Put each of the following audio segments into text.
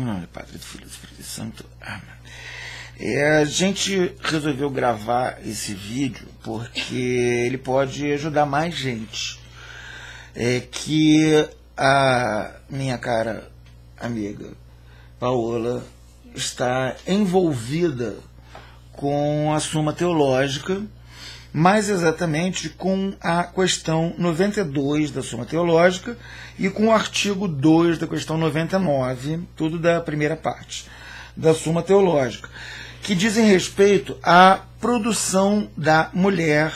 Em nome do Padre, do Filho e do Espírito Santo. Amém. A gente resolveu gravar esse vídeo porque ele pode ajudar mais gente. Que a minha cara amiga Paola está envolvida com a Suma Teológica, mais exatamente com a questão 92 da Suma Teológica e com o artigo 2 da questão 99, tudo da primeira parte da Suma Teológica, que dizem respeito à produção da mulher,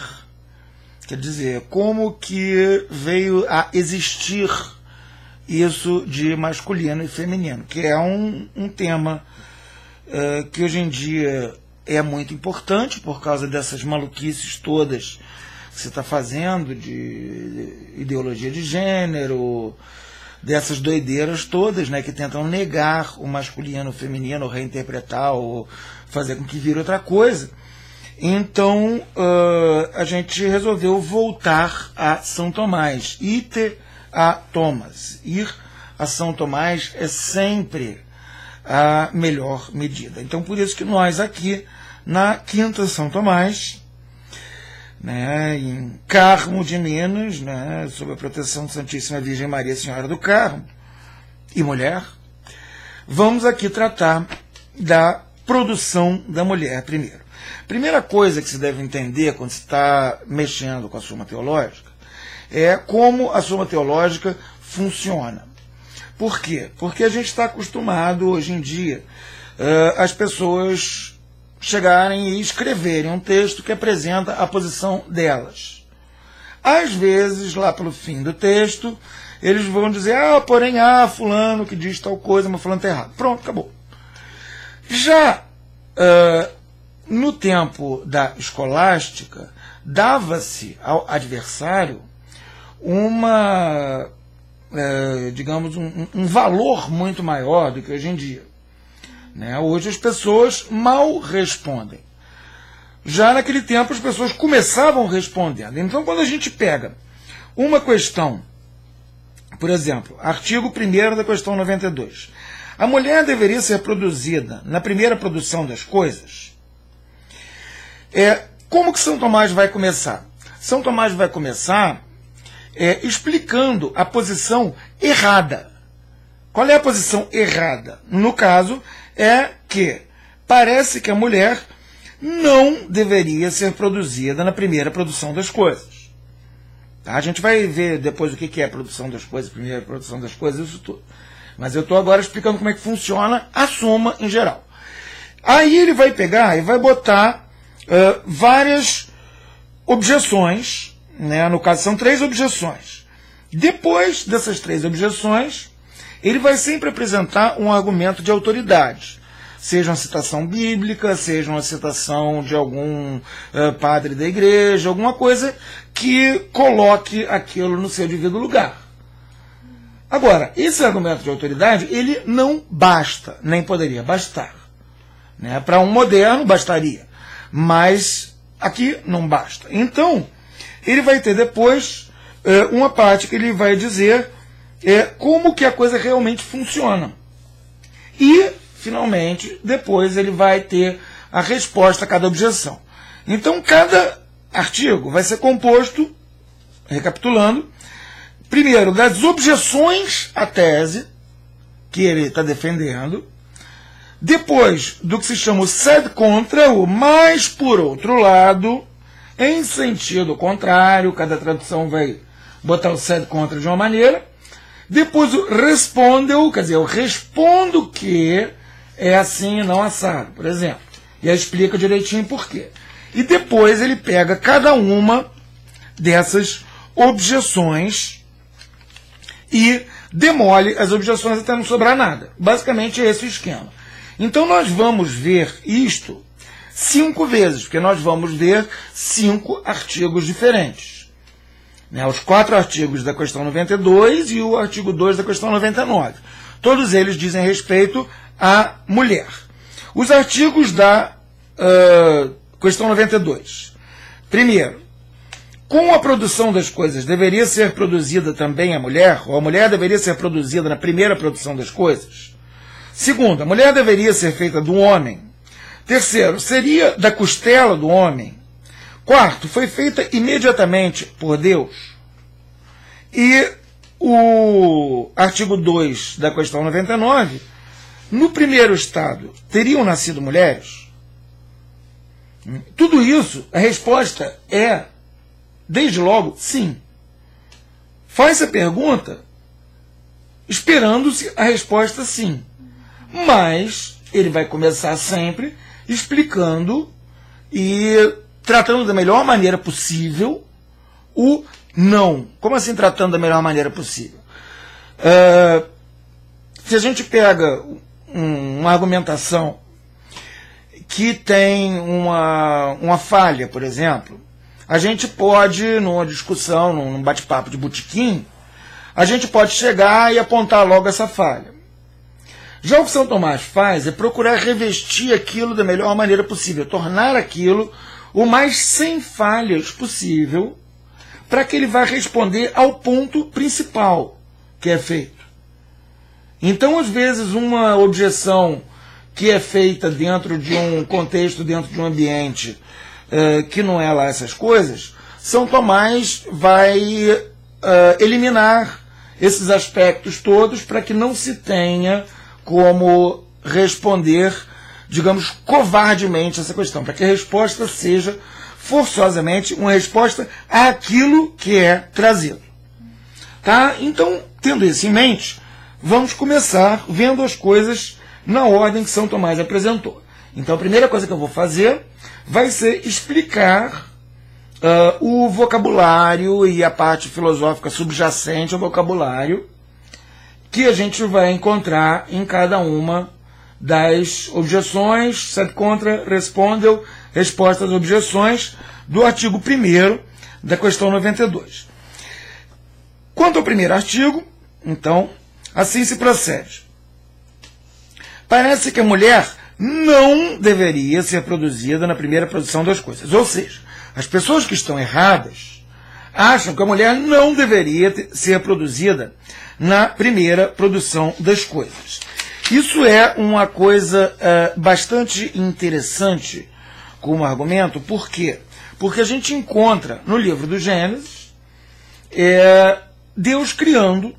quer dizer, como que veio a existir isso de masculino e feminino, que é um tema que hoje em dia é muito importante por causa dessas maluquices todas que você está fazendo, de ideologia de gênero, dessas doideiras todas, né, que tentam negar o masculino, o feminino, reinterpretar ou fazer com que vire outra coisa. Então, a gente resolveu voltar a São Tomás, ite a Thomas. Ir a São Tomás é sempre a melhor medida. Então, por isso que nós aqui, na Quinta São Tomás, né, em Carmo de Minas, né, sob a proteção de Santíssima Virgem Maria Senhora do Carmo e mulher, vamos aqui tratar da produção da mulher primeiro. Primeira coisa que se deve entender quando se está mexendo com a Suma Teológica é como a Suma Teológica funciona. Por quê? Porque a gente está acostumado hoje em dia as pessoas chegarem e escreverem um texto que apresenta a posição delas. Às vezes, lá pelo fim do texto, eles vão dizer, porém há fulano que diz tal coisa, mas fulano está errado. Pronto, acabou. Já no tempo da escolástica, dava-se ao adversário digamos, um valor muito maior do que hoje em dia. Né? Hoje as pessoas mal respondem. Já naquele tempo as pessoas começavam respondendo. Então, quando a gente pega uma questão, por exemplo, artigo 1º da questão 92, a mulher deveria ser produzida na primeira produção das coisas. Como que São Tomás vai começar? São Tomás vai começar explicando a posição errada. Qual é a posição errada? No caso, é que parece que a mulher não deveria ser produzida na primeira produção das coisas. Tá? A gente vai ver depois o que é a produção das coisas, primeira produção das coisas, isso tudo. Mas eu estou agora explicando como é que funciona a suma em geral. Aí ele vai pegar e vai botar várias objeções, né? No caso são 3 objeções. Depois dessas 3 objeções, ele vai sempre apresentar um argumento de autoridade, seja uma citação bíblica, seja uma citação de algum padre da igreja, alguma coisa que coloque aquilo no seu devido lugar. Agora, esse argumento de autoridade, ele não basta, nem poderia bastar. Né? Para um moderno, bastaria. Mas aqui não basta. Então, ele vai ter depois uma parte que ele vai dizer como que a coisa realmente funciona. E, finalmente, depois ele vai ter a resposta a cada objeção. Então, cada artigo vai ser composto, recapitulando, primeiro, das objeções à tese que ele está defendendo, depois do que se chama o sed contra, o mais por outro lado, em sentido contrário, cada tradução vai botar o sed contra de uma maneira, depois o respondeu, quer dizer, eu respondo que é assim e não assado, por exemplo. E aí explica direitinho por quê. E depois ele pega cada uma dessas objeções e demole as objeções até não sobrar nada. Basicamente é esse o esquema. Então nós vamos ver isto 5 vezes, porque nós vamos ver 5 artigos diferentes. Os 4 artigos da questão 92 e o artigo 2 da questão 99. Todos eles dizem respeito à mulher. Os artigos da questão 92. Primeiro, com a produção das coisas, deveria ser produzida também a mulher, ou a mulher deveria ser produzida na primeira produção das coisas? Segundo, a mulher deveria ser feita do homem. Terceiro, seria da costela do homem. Quarto, foi feita imediatamente por Deus. E o artigo 2 da questão 99, no primeiro estado, teriam nascido mulheres? Tudo isso, a resposta é, desde logo, sim. Faz a pergunta esperando-se a resposta sim. Mas ele vai começar sempre explicando e tratando da melhor maneira possível o não. Como assim tratando da melhor maneira possível? Se a gente pega uma argumentação que tem uma falha, por exemplo, a gente pode, numa discussão, num bate-papo de botequim, a gente pode chegar e apontar logo essa falha. Já o que São Tomás faz é procurar revestir aquilo da melhor maneira possível, tornar aquilo o mais sem falhas possível, para que ele vá responder ao ponto principal que é feito. Então, às vezes, uma objeção que é feita dentro de um contexto, dentro de um ambiente que não é lá essas coisas, São Tomás vai eliminar esses aspectos todos para que não se tenha como responder, digamos, covardemente essa questão, para que a resposta seja forçosamente uma resposta àquilo que é trazido. Tá? Então, tendo isso em mente, vamos começar vendo as coisas na ordem que São Tomás apresentou. Então, a primeira coisa que eu vou fazer vai ser explicar o vocabulário e a parte filosófica subjacente ao vocabulário que a gente vai encontrar em cada uma das objeções, sed contra, respondeu, resposta às objeções do artigo 1º da questão 92. Quanto ao primeiro artigo, então, assim se procede. Parece que a mulher não deveria ser produzida na primeira produção das coisas. Ou seja, as pessoas que estão erradas acham que a mulher não deveria ser produzida na primeira produção das coisas. Isso é uma coisa bastante interessante como argumento. Por quê? Porque a gente encontra no livro do Gênesis Deus criando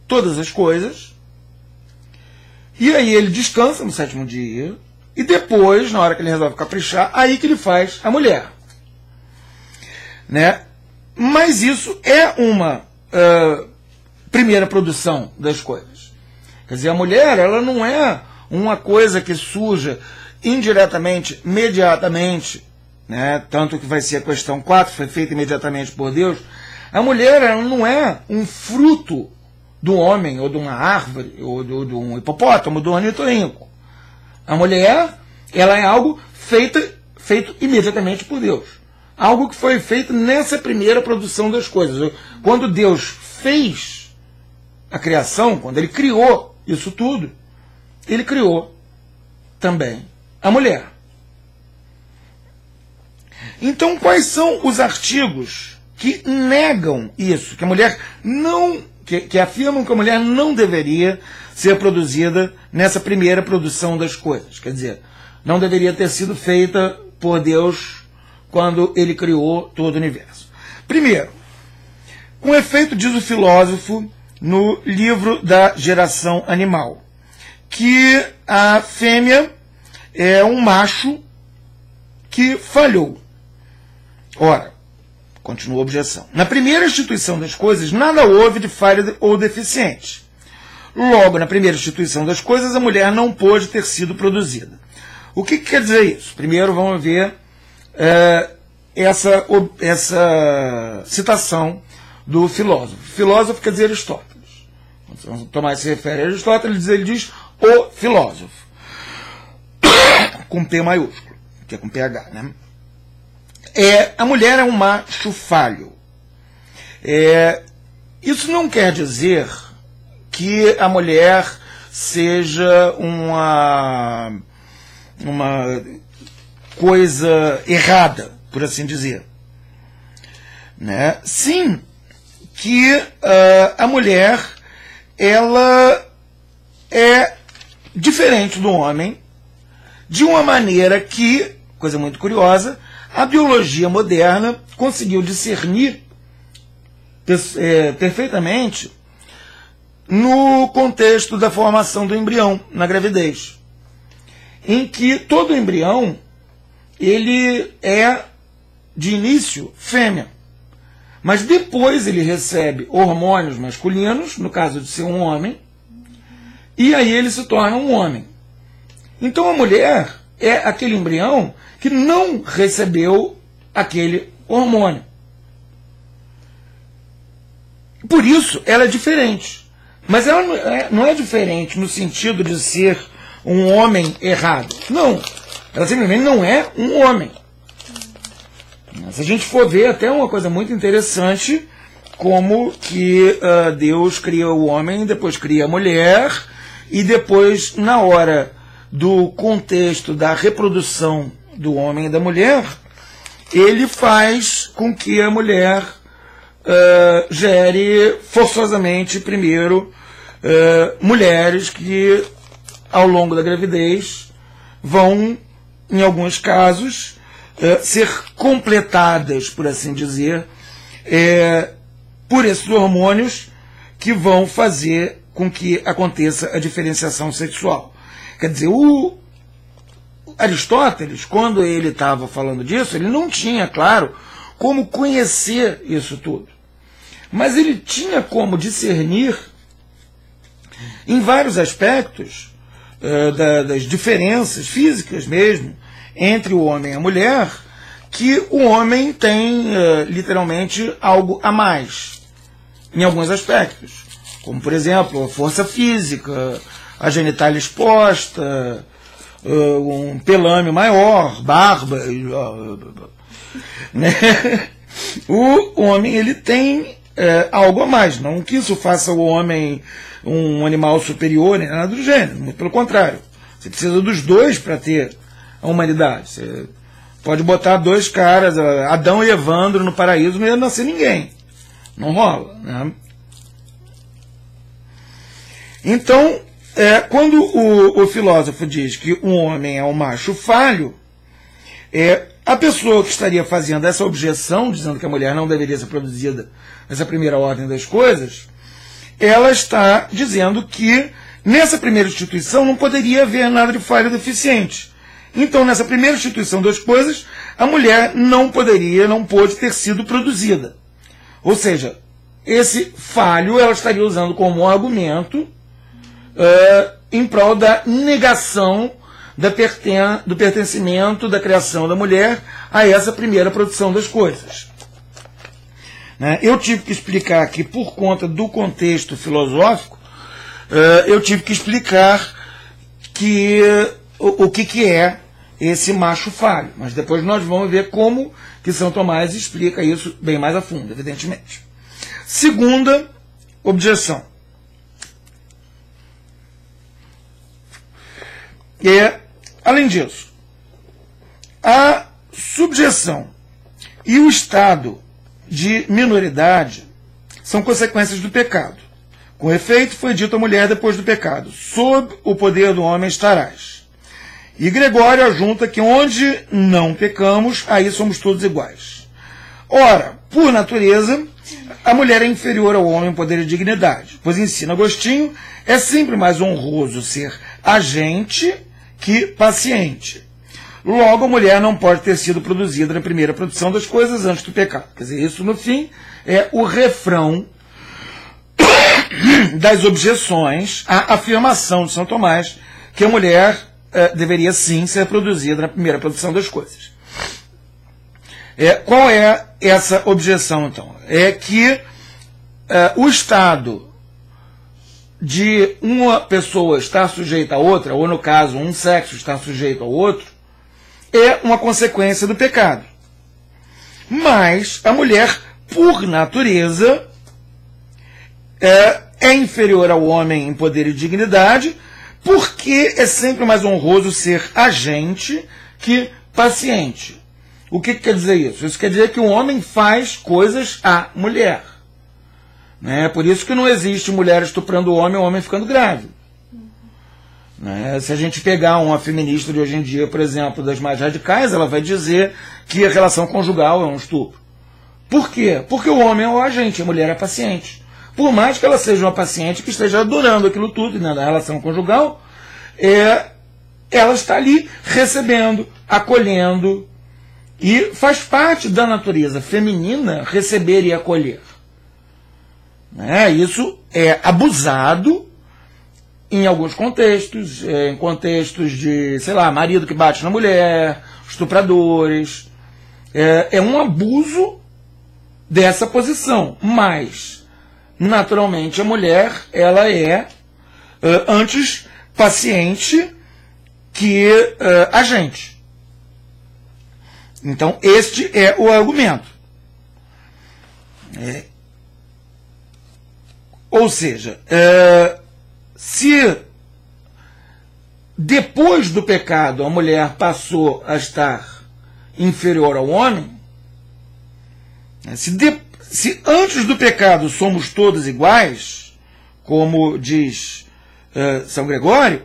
todas as coisas, e aí ele descansa no sétimo dia, e depois, na hora que ele resolve caprichar, aí que ele faz a mulher. Né? Mas isso é uma primeira produção das coisas. Quer dizer, a mulher, ela não é uma coisa que surja indiretamente, imediatamente, né? Tanto que vai ser a questão 4, foi feita imediatamente por Deus. A mulher, ela não é um fruto do homem, ou de uma árvore, ou de um hipopótamo, do ornitorrinco. A mulher, ela é algo feito imediatamente por Deus. Algo que foi feito nessa primeira produção das coisas. Quando Deus fez a criação, quando ele criou isso tudo, ele criou também a mulher. Então, quais são os artigos que negam isso? Que a mulher não, que afirmam que a mulher não deveria ser produzida nessa primeira produção das coisas. Quer dizer, não deveria ter sido feita por Deus quando ele criou todo o universo. Primeiro, com efeito, diz o filósofo no livro da Geração Animal, que a fêmea é um macho que falhou. Ora, continua a objeção. Na primeira instituição das coisas, nada houve de falha ou deficiente. Logo, na primeira instituição das coisas, a mulher não pôde ter sido produzida. O que quer dizer isso? Primeiro, vamos ver essa citação do filósofo. Filósofo quer dizer Aristóteles. Quando Tomás se refere a Aristóteles, ele diz o filósofo. Com P maiúsculo, que é com PH, né? A mulher é um macho falho. Isso não quer dizer que a mulher seja uma coisa errada, por assim dizer. Né? Sim, que a mulher, ela é diferente do homem, de uma maneira que, coisa muito curiosa, a biologia moderna conseguiu discernir perfeitamente no contexto da formação do embrião, na gravidez, em que todo embrião ele é, de início, fêmea, mas depois ele recebe hormônios masculinos, no caso de ser um homem, e aí ele se torna um homem. Então a mulher é aquele embrião que não recebeu aquele hormônio. Por isso ela é diferente. Mas ela não é diferente no sentido de ser um homem errado. Não. Ela simplesmente não é um homem. Se a gente for ver, até uma coisa muito interessante, como que Deus cria o homem, depois cria a mulher, e depois, na hora do contexto da reprodução do homem e da mulher, ele faz com que a mulher gere forçosamente, primeiro, mulheres que, ao longo da gravidez, vão, em alguns casos, ser completadas, por assim dizer, por esses hormônios que vão fazer com que aconteça a diferenciação sexual. Quer dizer, o Aristóteles, quando ele estava falando disso, ele não tinha, claro, como conhecer isso tudo. Mas ele tinha como discernir, em vários aspectos, das diferenças físicas mesmo, entre o homem e a mulher, que o homem tem, literalmente, algo a mais, em alguns aspectos. Como, por exemplo, a força física, a genitália exposta, um pelame maior, barba. Né? O homem ele tem algo a mais. Não que isso faça o homem um animal superior, nem nada do gênero. Muito pelo contrário. Você precisa dos dois para ter a humanidade. Você pode botar dois caras, Adão e Evandro, no paraíso, não ia nascer ninguém. Não rola. Né? Então, quando o filósofo diz que um homem é um macho falho, a pessoa que estaria fazendo essa objeção, dizendo que a mulher não deveria ser produzida nessa primeira ordem das coisas, ela está dizendo que nessa primeira instituição não poderia haver nada de falho deficiente. Então, nessa primeira instituição das coisas, a mulher não pôde ter sido produzida. Ou seja, esse falho ela estaria usando como um argumento em prol da negação do pertencimento da criação da mulher a essa primeira produção das coisas. Né? Eu tive que explicar aqui, por conta do contexto filosófico, eu tive que explicar o que é esse macho falho. Mas depois nós vamos ver como que São Tomás explica isso bem mais a fundo, evidentemente. Segunda objeção. Além disso, a subjeção e o estado de minoridade são consequências do pecado. Com efeito, foi dito à mulher depois do pecado: sob o poder do homem estarás. E Gregório ajunta que onde não pecamos, aí somos todos iguais. Ora, por natureza, a mulher é inferior ao homem em poder e dignidade, pois ensina Agostinho, é sempre mais honroso ser agente que paciente. Logo, a mulher não pode ter sido produzida na primeira produção das coisas antes do pecado. Quer dizer, isso, no fim, é o refrão das objeções à afirmação de São Tomás que a mulher deveria, sim, ser produzida na primeira produção das coisas. Qual é essa objeção, então? É que o estado de uma pessoa estar sujeita a outra, ou no caso, um sexo estar sujeito ao outro, é uma consequência do pecado. Mas a mulher, por natureza, é inferior ao homem em poder e dignidade, porque é sempre mais honroso ser agente que paciente. O que quer dizer isso? Isso quer dizer que o homem faz coisas à mulher. Né? Por isso que não existe mulher estuprando o homem ficando grávido. Né? Se a gente pegar uma feminista de hoje em dia, por exemplo, das mais radicais, ela vai dizer que a relação conjugal é um estupro. Por quê? Porque o homem é o agente, a mulher é a paciente. Por mais que ela seja uma paciente que esteja adorando aquilo tudo, né, na relação conjugal, ela está ali recebendo, acolhendo, e faz parte da natureza feminina receber e acolher. Né? Isso é abusado em alguns contextos, em contextos de, sei lá, marido que bate na mulher, estupradores. É um abuso dessa posição, mas naturalmente a mulher ela é antes paciente que agente. Então este é o argumento. Ou seja, se depois do pecado a mulher passou a estar inferior ao homem, se antes do pecado somos todos iguais, como diz São Gregório,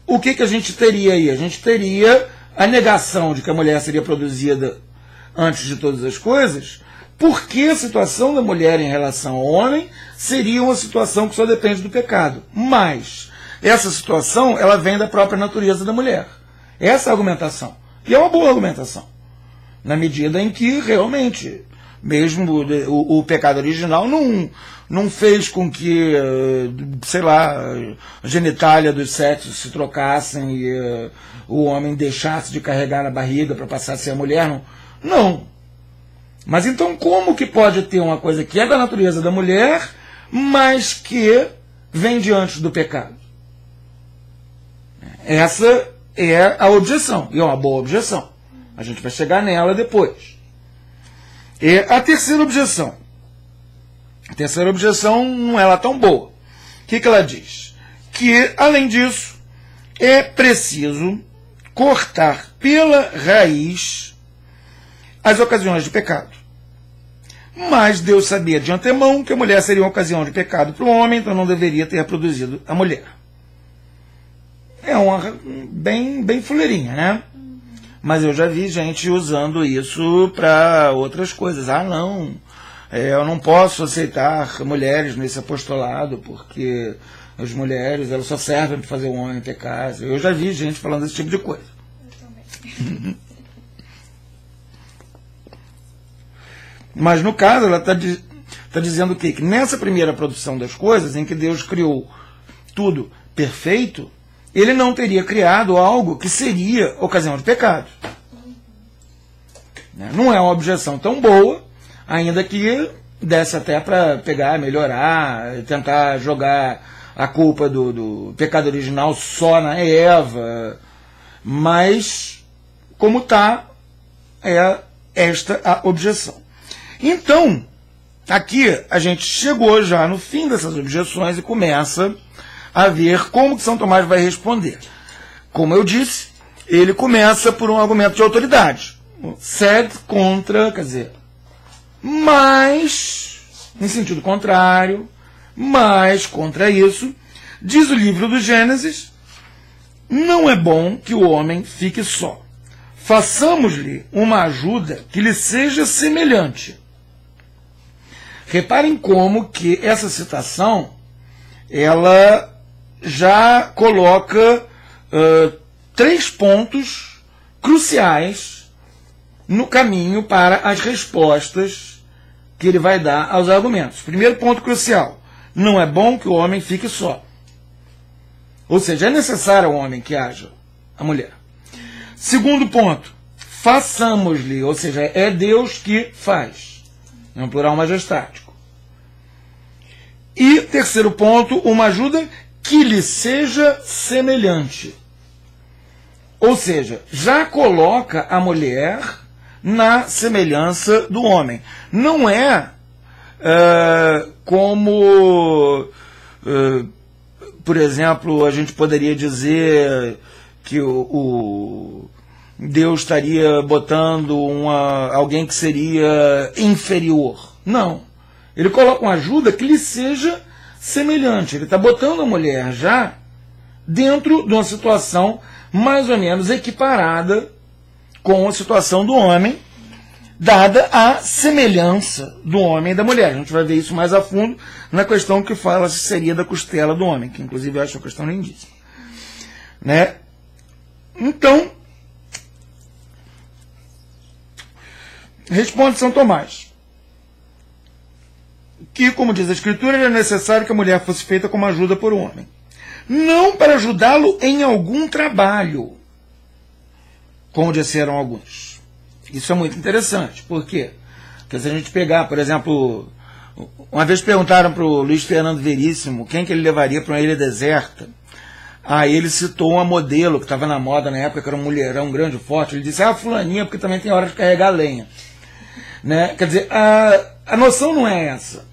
o que a gente teria aí? A gente teria a negação de que a mulher seria produzida antes de todas as coisas, porque a situação da mulher em relação ao homem seria uma situação que só depende do pecado. Mas essa situação ela vem da própria natureza da mulher. Essa é a argumentação. E é uma boa argumentação. Na medida em que, realmente, mesmo o pecado original não fez com que, sei lá, a genitália dos sexos se trocassem e o homem deixasse de carregar na barriga para passar a ser a mulher. Não. Mas então como que pode ter uma coisa que é da natureza da mulher, mas que vem diante do pecado? Essa é a objeção, e é uma boa objeção. A gente vai chegar nela depois. E a terceira objeção. A terceira objeção não é lá tão boa. O que ela diz? Que, além disso, é preciso cortar pela raiz as ocasiões de pecado. Mas Deus sabia de antemão que a mulher seria uma ocasião de pecado para o homem, então não deveria ter produzido a mulher. É uma bem fuleirinha, né? Mas eu já vi gente usando isso para outras coisas. Ah, não, eu não posso aceitar mulheres nesse apostolado, porque as mulheres elas só servem para fazer o homem ter casa. Eu já vi gente falando esse tipo de coisa. Eu também. Mas no caso, ela está dizendo o quê? Que nessa primeira produção das coisas, em que Deus criou tudo perfeito, ele não teria criado algo que seria ocasião de pecado. Não é uma objeção tão boa, ainda que desse até para pegar, melhorar, tentar jogar a culpa do pecado original só na Eva. Mas, como está, é esta a objeção. Então, aqui a gente chegou já no fim dessas objeções e começa a ver como que São Tomás vai responder. Como eu disse, ele começa por um argumento de autoridade. Sed contra, quer dizer, mas, em sentido contrário, mas contra isso, diz o livro do Gênesis, não é bom que o homem fique só. Façamos-lhe uma ajuda que lhe seja semelhante. Reparem como que essa citação, ela já coloca 3 pontos cruciais no caminho para as respostas que ele vai dar aos argumentos. Primeiro ponto crucial, não é bom que o homem fique só. Ou seja, é necessário ao homem que haja a mulher. Segundo ponto, façamos-lhe, ou seja, é Deus que faz. É um plural majestático. E terceiro ponto, uma ajuda que lhe seja semelhante. Ou seja, já coloca a mulher na semelhança do homem. Não é como, por exemplo, a gente poderia dizer que Deus estaria botando alguém que seria inferior. Não. Ele coloca uma ajuda que lhe seja semelhante. Ele está botando a mulher já dentro de uma situação mais ou menos equiparada com a situação do homem, dada a semelhança do homem e da mulher. A gente vai ver isso mais a fundo na questão que fala se seria da costela do homem, que inclusive eu acho uma questão lindíssima. Né? Então, responde São Tomás que, como diz a Escritura, era necessário que a mulher fosse feita como ajuda por um homem, não para ajudá-lo em algum trabalho, como disseram alguns. Isso é muito interessante. Por quê? Porque se a gente pegar, por exemplo, uma vez perguntaram para o Luiz Fernando Veríssimo quem que ele levaria para uma ilha deserta. Aí ele citou uma modelo que estava na moda na época, que era um mulherão grande, forte. Ele disse, fulaninha, porque também tem hora de carregar lenha. Né? Quer dizer, a noção não é essa.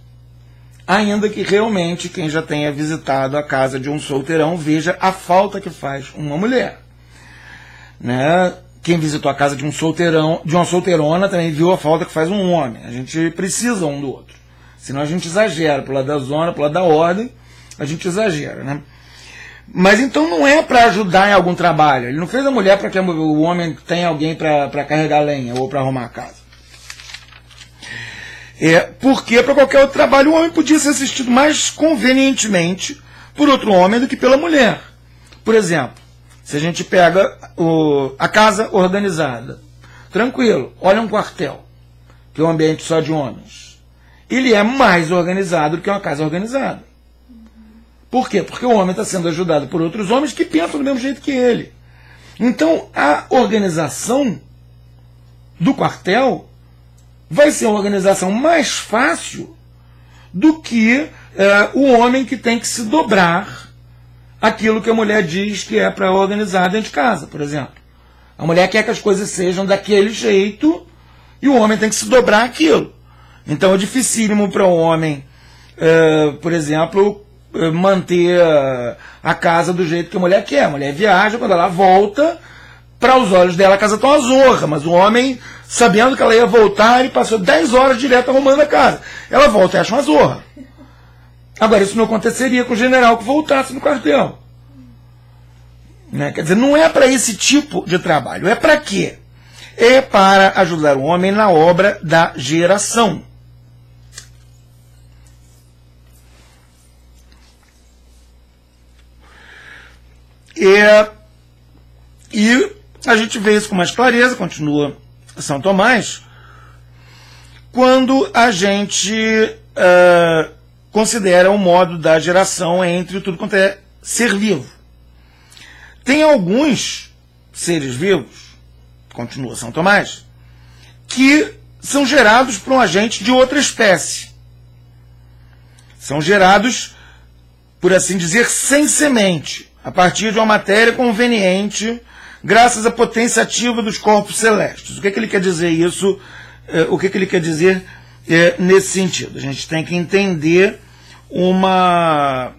Ainda que realmente quem já tenha visitado a casa de um solteirão veja a falta que faz uma mulher. Né? Quem visitou a casa de um solteirão, de uma solteirona, também viu a falta que faz um homem. A gente precisa um do outro. Senão a gente exagera. Pro lado da zona, pro lado da ordem, a gente exagera, né? Mas então não é para ajudar em algum trabalho. Ele não fez a mulher para que o homem tenha alguém para carregar lenha ou para arrumar a casa. Porque para qualquer outro trabalho o homem podia ser assistido mais convenientemente por outro homem do que pela mulher. Por exemplo, se a gente pega a casa organizada, tranquilo, olha um quartel, que é um ambiente só de homens. Ele é mais organizado do que uma casa organizada. Por quê? Porque o homem está sendo ajudado por outros homens que pensam do mesmo jeito que ele. Então, a organização do quartel vai ser uma organização mais fácil do que o homem que tem que se dobrar aquilo que a mulher diz que é para organizar dentro de casa, por exemplo. A mulher quer que as coisas sejam daquele jeito e o homem tem que se dobrar aquilo. Então é dificílimo para o homem, por exemplo, manter a casa do jeito que a mulher quer. A mulher viaja, quando ela volta, para os olhos dela a casa está uma zorra, mas o homem, sabendo que ela ia voltar, ele passou 10 horas direto arrumando a casa. Ela volta e acha uma zorra. Agora, isso não aconteceria com o general que voltasse no quartel. Né? Quer dizer, não é para esse tipo de trabalho. É para quê? É para ajudar o homem na obra da geração. E a gente vê isso com mais clareza, continua São Tomás, quando a gente considera o modo da geração entre tudo quanto é ser vivo. Tem alguns seres vivos, continua São Tomás, que são gerados por um agente de outra espécie. São gerados, por assim dizer, sem semente, a partir de uma matéria conveniente, graças à potência ativa dos corpos celestes. O que ele quer dizer isso? O que ele quer dizer nesse sentido? A gente tem que entender uma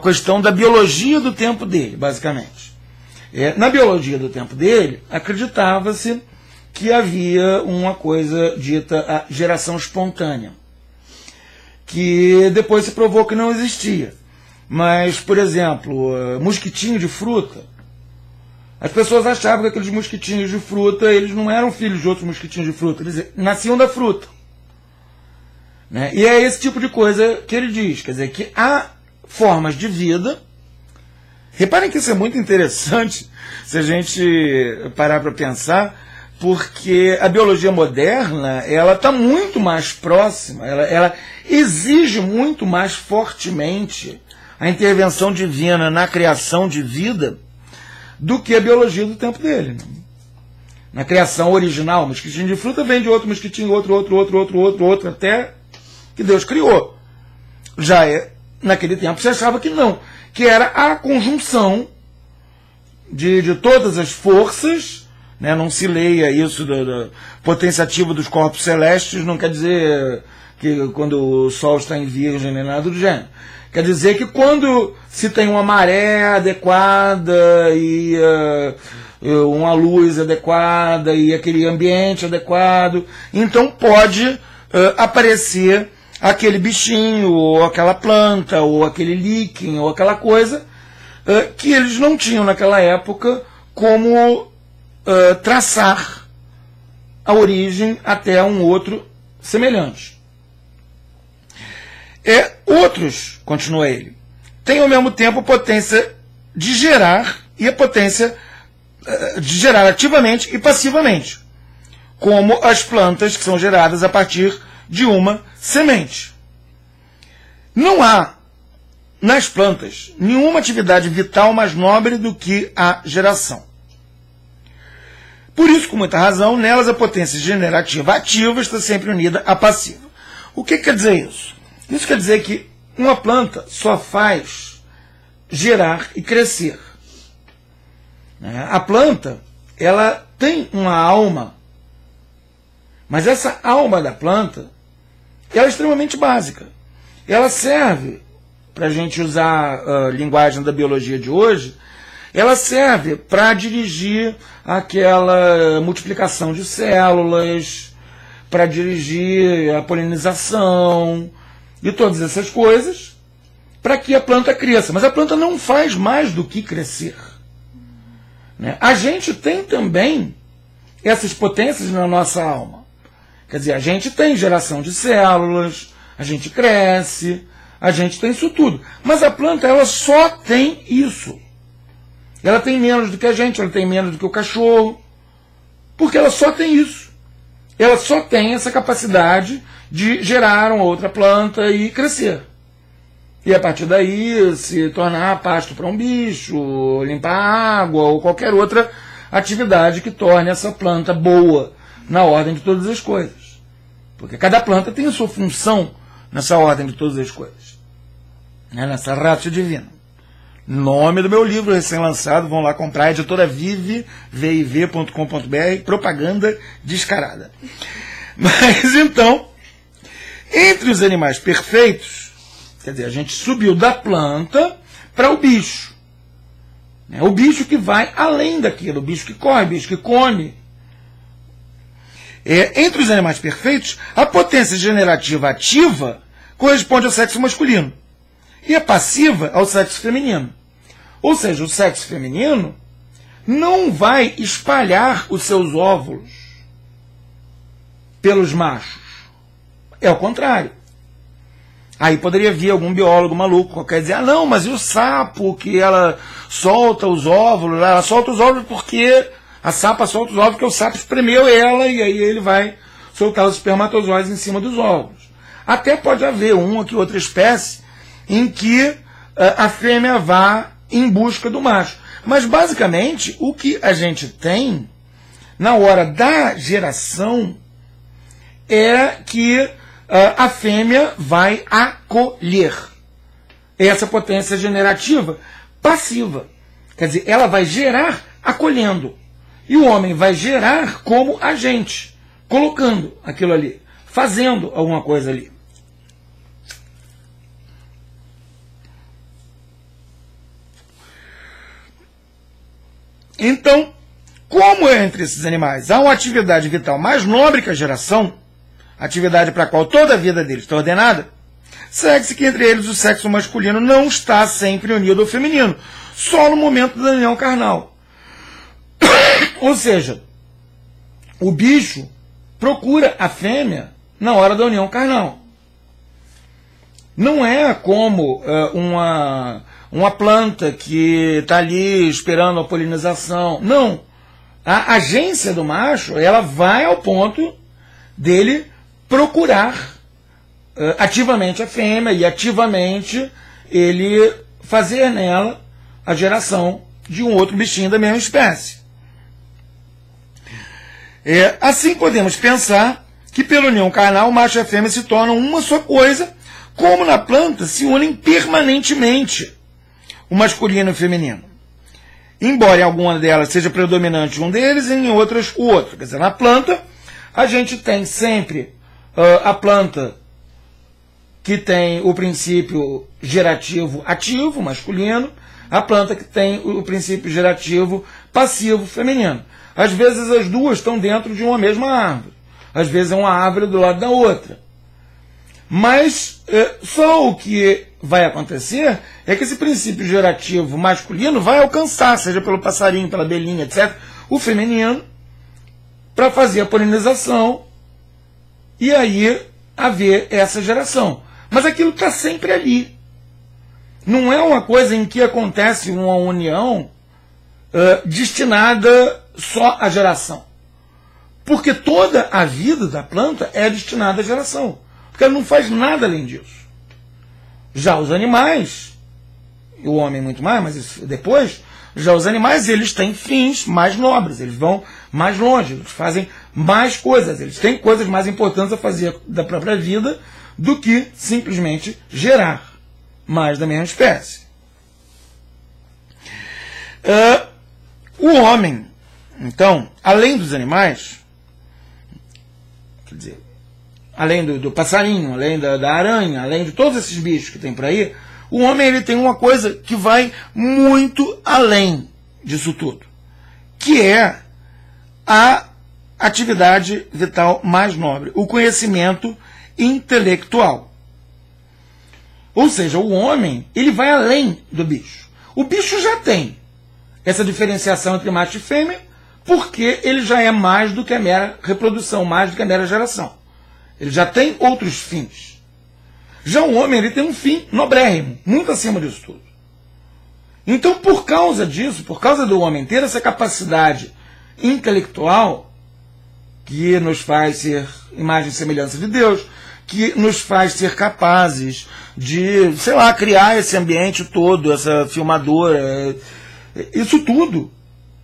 questão da biologia do tempo dele, basicamente. Na biologia do tempo dele, acreditava-se que havia uma coisa dita a geração espontânea, que depois se provou que não existia. Mas, por exemplo, mosquitinho de fruta, as pessoas achavam que aqueles mosquitinhos de fruta, eles não eram filhos de outros mosquitinhos de fruta, eles nasciam da fruta. Né? E é esse tipo de coisa que ele diz, quer dizer, que há formas de vida. Reparem que isso é muito interessante, se a gente parar para pensar, porque a biologia moderna, ela está muito mais próxima, ela exige muito mais fortemente a intervenção divina na criação de vida do que a biologia do tempo dele. Né? Na criação original, o mosquitinho de fruta vem de outro mosquitinho, outro, até que Deus criou. Já naquele tempo você achava que não, que era a conjunção de todas as forças, né? Não se leia isso da potência ativa dos corpos celestes, não quer dizer que quando o Sol está em virgem nem nada do gênero. Quer dizer que quando se tem uma maré adequada e uma luz adequada e aquele ambiente adequado, então pode aparecer aquele bichinho, ou aquela planta, ou aquele líquen, ou aquela coisa que eles não tinham naquela época como traçar a origem até um outro semelhante. Outros, continua ele, têm ao mesmo tempo a potência de gerar e a potência de gerar ativamente e passivamente, como as plantas que são geradas a partir de uma semente. Não há nas plantas nenhuma atividade vital mais nobre do que a geração. Por isso, com muita razão, nelas a potência generativa ativa está sempre unida à passiva. O que quer dizer isso? Isso quer dizer que uma planta só faz gerar e crescer. A planta, ela tem uma alma, mas essa alma da planta, ela é extremamente básica. Ela serve, para a gente usar a linguagem da biologia de hoje, ela serve para dirigir aquela multiplicação de células, para dirigir a polinização e todas essas coisas, para que a planta cresça. Mas a planta não faz mais do que crescer. A gente tem também essas potências na nossa alma. Quer dizer, a gente tem geração de células, a gente cresce, a gente tem isso tudo. Mas a planta, ela só tem isso. Ela tem menos do que a gente, ela tem menos do que o cachorro, porque ela só tem isso. Ela só tem essa capacidade de gerar uma outra planta e crescer. E a partir daí se tornar pasto para um bicho, limpar água ou qualquer outra atividade que torne essa planta boa na ordem de todas as coisas. Porque cada planta tem a sua função nessa ordem de todas as coisas. Nessa ratio divina. Nome do meu livro recém-lançado, vão lá comprar, editora Vive, viv.com.br, propaganda descarada. Mas então, entre os animais perfeitos, quer dizer, a gente subiu da planta para o bicho. O bicho que vai além daquilo, o bicho que corre, o bicho que come. Entre os animais perfeitos, a potência generativa ativa corresponde ao sexo masculino e a passiva ao sexo feminino. Ou seja, o sexo feminino não vai espalhar os seus óvulos pelos machos. É o contrário. Aí poderia vir algum biólogo maluco qualquer dizer, não, mas e o sapo que ela solta os óvulos? Ela solta os óvulos porque a sapa solta os óvulos porque o sapo espremeu ela e aí ele vai soltar os espermatozoides em cima dos óvulos. Até pode haver uma que outra espécie em que a fêmea vá em busca do macho. Mas basicamente o que a gente tem na hora da geração é que a fêmea vai acolher essa potência generativa passiva. Quer dizer, ela vai gerar acolhendo. E o homem vai gerar como agente, colocando aquilo ali, fazendo alguma coisa ali. Então, como entre esses animais há uma atividade vital mais nobre que a geração, atividade para a qual toda a vida deles está ordenada, segue-se que entre eles o sexo masculino não está sempre unido ao feminino, só no momento da união carnal. Ou seja, o bicho procura a fêmea na hora da união carnal. Não é como uma planta que está ali esperando a polinização. Não. A agência do macho, ela vai ao ponto dele procurar ativamente a fêmea e ativamente ele fazer nela a geração de um outro bichinho da mesma espécie. Assim podemos pensar que pela união carnal o macho e a fêmea se tornam uma só coisa, como na planta se unem permanentemente o masculino e o feminino. Embora em alguma delas seja predominante um deles, e em outras o outro. Quer dizer, na planta a gente tem sempre a planta que tem o princípio gerativo ativo, masculino, a planta que tem o princípio gerativo passivo, feminino. Às vezes as duas estão dentro de uma mesma árvore. Às vezes é uma árvore do lado da outra. Mas só o que vai acontecer é que esse princípio gerativo masculino vai alcançar, seja pelo passarinho, pela abelhinha, etc., o feminino, para fazer a polinização e aí haver essa geração. Mas aquilo está sempre ali. Não é uma coisa em que acontece uma união destinada só à geração. Porque toda a vida da planta é destinada à geração. Porque ela não faz nada além disso. Já os animais, o homem muito mais, mas isso depois, já os animais, eles têm fins mais nobres, eles vão mais longe, eles fazem mais coisas, eles têm coisas mais importantes a fazer da própria vida do que simplesmente gerar mais da mesma espécie. O homem, então, além dos animais, quer dizer, além do passarinho, além da aranha, além de todos esses bichos que tem por aí, o homem ele tem uma coisa que vai muito além disso tudo, que é a atividade vital mais nobre, o conhecimento intelectual. Ou seja, o homem ele vai além do bicho. O bicho já tem essa diferenciação entre macho e fêmea, porque ele já é mais do que a mera reprodução, mais do que a mera geração. Ele já tem outros fins. Já o homem ele tem um fim nobrérrimo, muito acima disso tudo. Então, por causa disso, por causa do homem ter essa capacidade intelectual, que nos faz ser imagem e semelhança de Deus, que nos faz ser capazes de, sei lá, criar esse ambiente todo, essa filmadora, isso tudo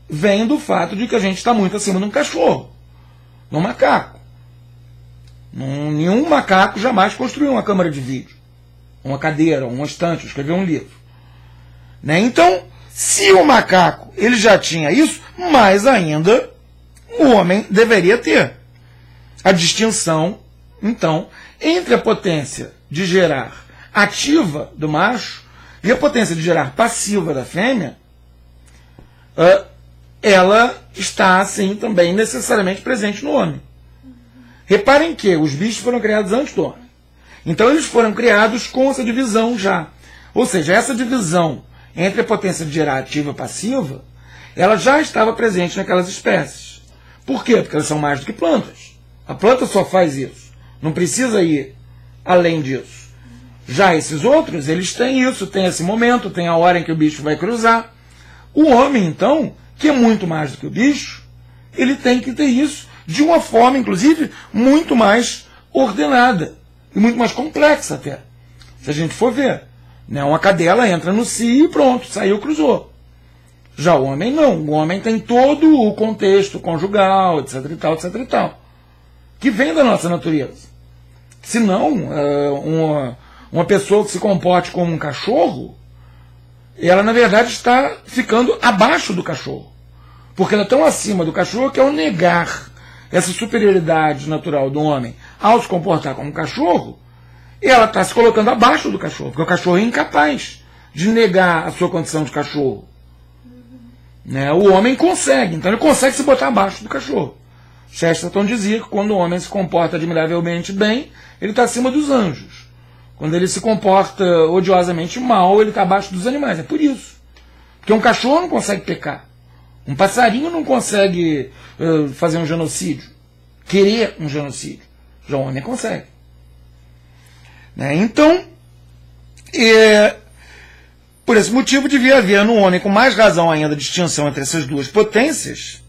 vem do fato de que a gente está muito acima de um cachorro, de um macaco. Nenhum macaco jamais construiu uma câmera de vídeo, uma cadeira, um estante, escreveu um livro. Né? Então, se o macaco ele já tinha isso, mais ainda o homem deveria ter a distinção, então, entre a potência de gerar ativa do macho e a potência de gerar passiva da fêmea. Ela está, assim, também necessariamente presente no homem. Reparem que os bichos foram criados antes do homem. Então eles foram criados com essa divisão já. Ou seja, essa divisão entre a potência de gerar ativa e passiva, ela já estava presente naquelas espécies. Por quê? Porque elas são mais do que plantas. A planta só faz isso. Não precisa ir além disso. Já esses outros, eles têm isso, tem esse momento, tem a hora em que o bicho vai cruzar. O homem, então, que é muito mais do que o bicho, ele tem que ter isso de uma forma, inclusive, muito mais ordenada e muito mais complexa até. Se a gente for ver, né, uma cadela entra no cio e pronto, saiu, cruzou. Já o homem não. O homem tem todo o contexto conjugal, etc e tal, etc e tal, que vem da nossa natureza. Senão, uma pessoa que se comporte como um cachorro, ela, na verdade, está ficando abaixo do cachorro. Porque ela é tão acima do cachorro que, ao negar essa superioridade natural do homem ao se comportar como um cachorro, ela está se colocando abaixo do cachorro, porque o cachorro é incapaz de negar a sua condição de cachorro. Né? O homem consegue, então ele consegue se botar abaixo do cachorro. Chesterton dizia que quando o homem se comporta admiravelmente bem, ele está acima dos anjos. Quando ele se comporta odiosamente mal, ele está abaixo dos animais. É por isso. Porque um cachorro não consegue pecar. Um passarinho não consegue fazer um genocídio. Querer um genocídio. Já o homem consegue. Né? Então, por esse motivo, devia haver no homem, com mais razão ainda, a distinção entre essas duas potências,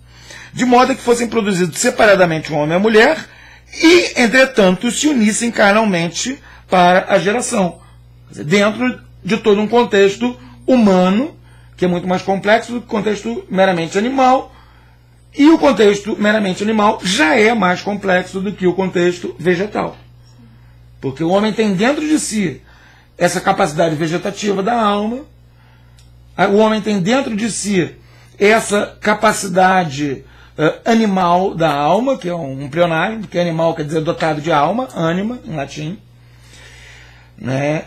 de modo que fossem produzidos separadamente o homem e a mulher, e, entretanto, se unissem carnalmente para a geração. Quer dizer, dentro de todo um contexto humano, que é muito mais complexo do que o contexto meramente animal, e o contexto meramente animal já é mais complexo do que o contexto vegetal. Porque o homem tem dentro de si essa capacidade vegetativa da alma, o homem tem dentro de si essa capacidade animal da alma, que é um pleonário, porque animal quer dizer dotado de alma, anima, em latim. Né?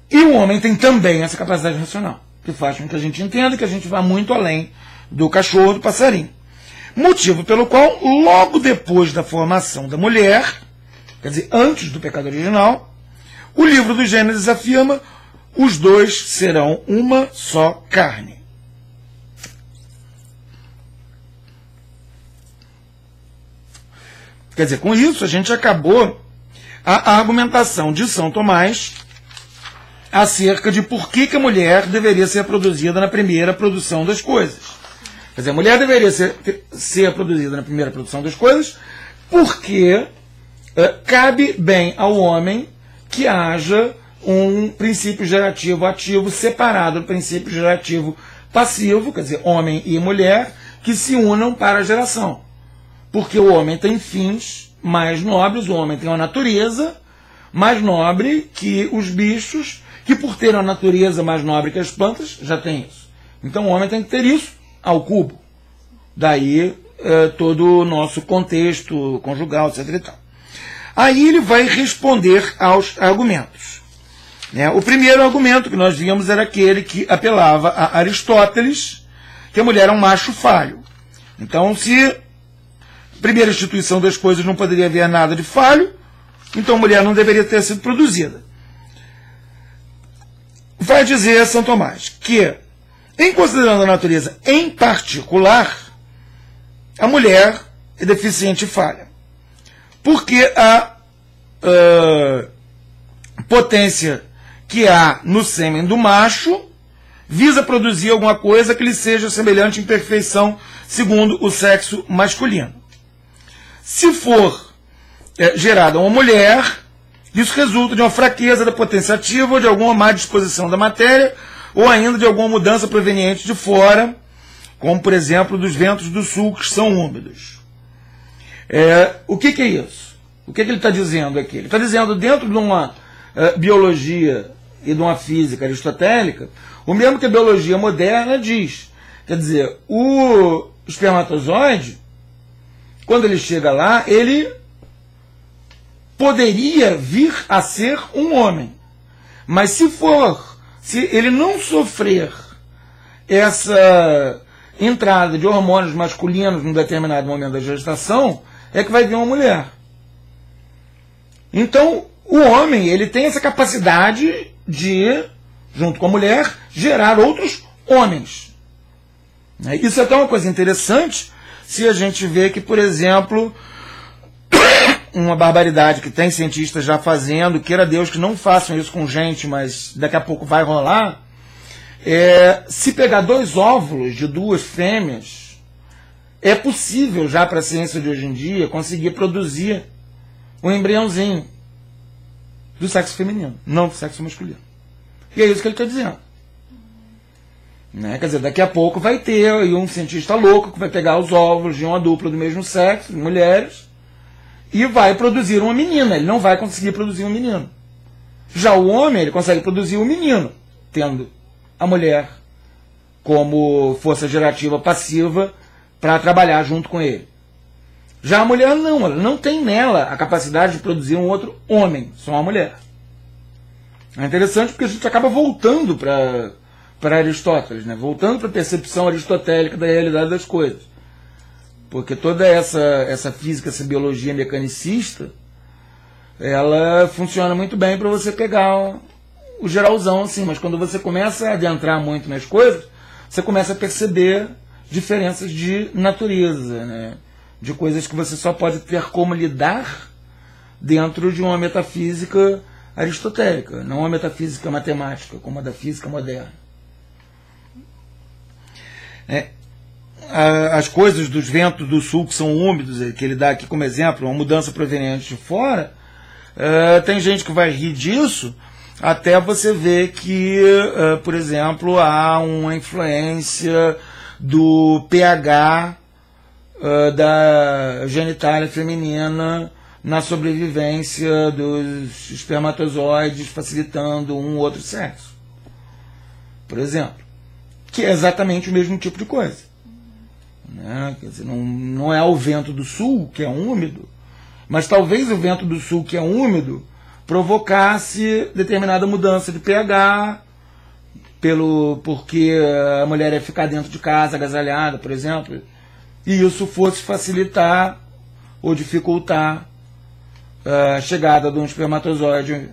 E o homem tem também essa capacidade racional, que faz com que a gente entenda que a gente vá muito além do cachorro, do passarinho. Motivo pelo qual, logo depois da formação da mulher, quer dizer, antes do pecado original, O livro do Gênesis afirma: os dois serão uma só carne. Quer dizer, com isso a gente acabou a argumentação de São Tomás acerca de por que a mulher deveria ser produzida na primeira produção das coisas. Quer dizer, a mulher deveria ser produzida na primeira produção das coisas porque cabe bem ao homem que haja um princípio gerativo ativo separado do princípio gerativo passivo, quer dizer, homem e mulher, que se unam para a geração. Porque o homem tem fins mais nobres, o homem tem uma natureza mais nobre que os bichos, que por ter uma natureza mais nobre que as plantas, já tem isso. Então o homem tem que ter isso ao cubo. Daí todo o nosso contexto conjugal, etc. E tal. Aí ele vai responder aos argumentos. O primeiro argumento que nós vimos era aquele que apelava a Aristóteles, que a mulher é um macho falho. Então, se a primeira instituição das coisas não poderia haver nada de falho, então a mulher não deveria ter sido produzida. Vai dizer São Tomás que, em considerando a natureza em particular, a mulher é deficiente e falha. Porque a potência que há no sêmen do macho visa produzir alguma coisa que lhe seja semelhante em perfeição segundo o sexo masculino. Se for gerada uma mulher, isso resulta de uma fraqueza da potência ativa ou de alguma má disposição da matéria ou ainda de alguma mudança proveniente de fora, como por exemplo dos ventos do sul que são úmidos. O que é isso? O que ele está dizendo aqui? Ele está dizendo, dentro de uma biologia e de uma física aristotélica, o mesmo que a biologia moderna diz. Quer dizer, o espermatozoide, quando ele chega lá, ele poderia vir a ser um homem. Mas se ele não sofrer essa entrada de hormônios masculinos num determinado momento da gestação, é que vai vir uma mulher. Então, o homem, ele tem essa capacidade de, junto com a mulher, gerar outros homens. Isso é até uma coisa interessante, se a gente vê que, por exemplo, uma barbaridade que tem cientistas já fazendo, queira Deus que não façam isso com gente, mas daqui a pouco vai rolar, se pegar 2 óvulos de 2 fêmeas, é possível já para a ciência de hoje em dia conseguir produzir um embriãozinho do sexo feminino, não do sexo masculino. E é isso que ele está dizendo. Quer dizer, daqui a pouco vai ter um cientista louco que vai pegar os óvulos de uma dupla do mesmo sexo, mulheres, e vai produzir uma menina. Ele não vai conseguir produzir um menino. Já o homem, ele consegue produzir um menino, tendo a mulher como força gerativa passiva para trabalhar junto com ele. Já a mulher não, ela não tem nela a capacidade de produzir um outro homem, só uma mulher. É interessante porque a gente acaba voltando para Aristóteles, voltando para a percepção aristotélica da realidade das coisas. Porque toda essa física, essa biologia mecanicista, ela funciona muito bem para você pegar o geralzão, assim, mas quando você começa a adentrar muito nas coisas, você começa a perceber diferenças de natureza, de coisas que você só pode ter como lidar dentro de uma metafísica aristotélica, não uma metafísica matemática, como a da física moderna. As coisas dos ventos do sul que são úmidos, que ele dá aqui como exemplo, uma mudança proveniente de fora, tem gente que vai rir disso, até você ver que, por exemplo, há uma influência do pH da genitália feminina na sobrevivência dos espermatozoides, facilitando um ou outro sexo. Por exemplo. Que é exatamente o mesmo tipo de coisa. Quer dizer, não é o vento do sul que é úmido, mas talvez o vento do sul que é úmido provocasse determinada mudança de pH, porque a mulher ia ficar dentro de casa agasalhada, por exemplo, e isso fosse facilitar ou dificultar a chegada de um espermatozoide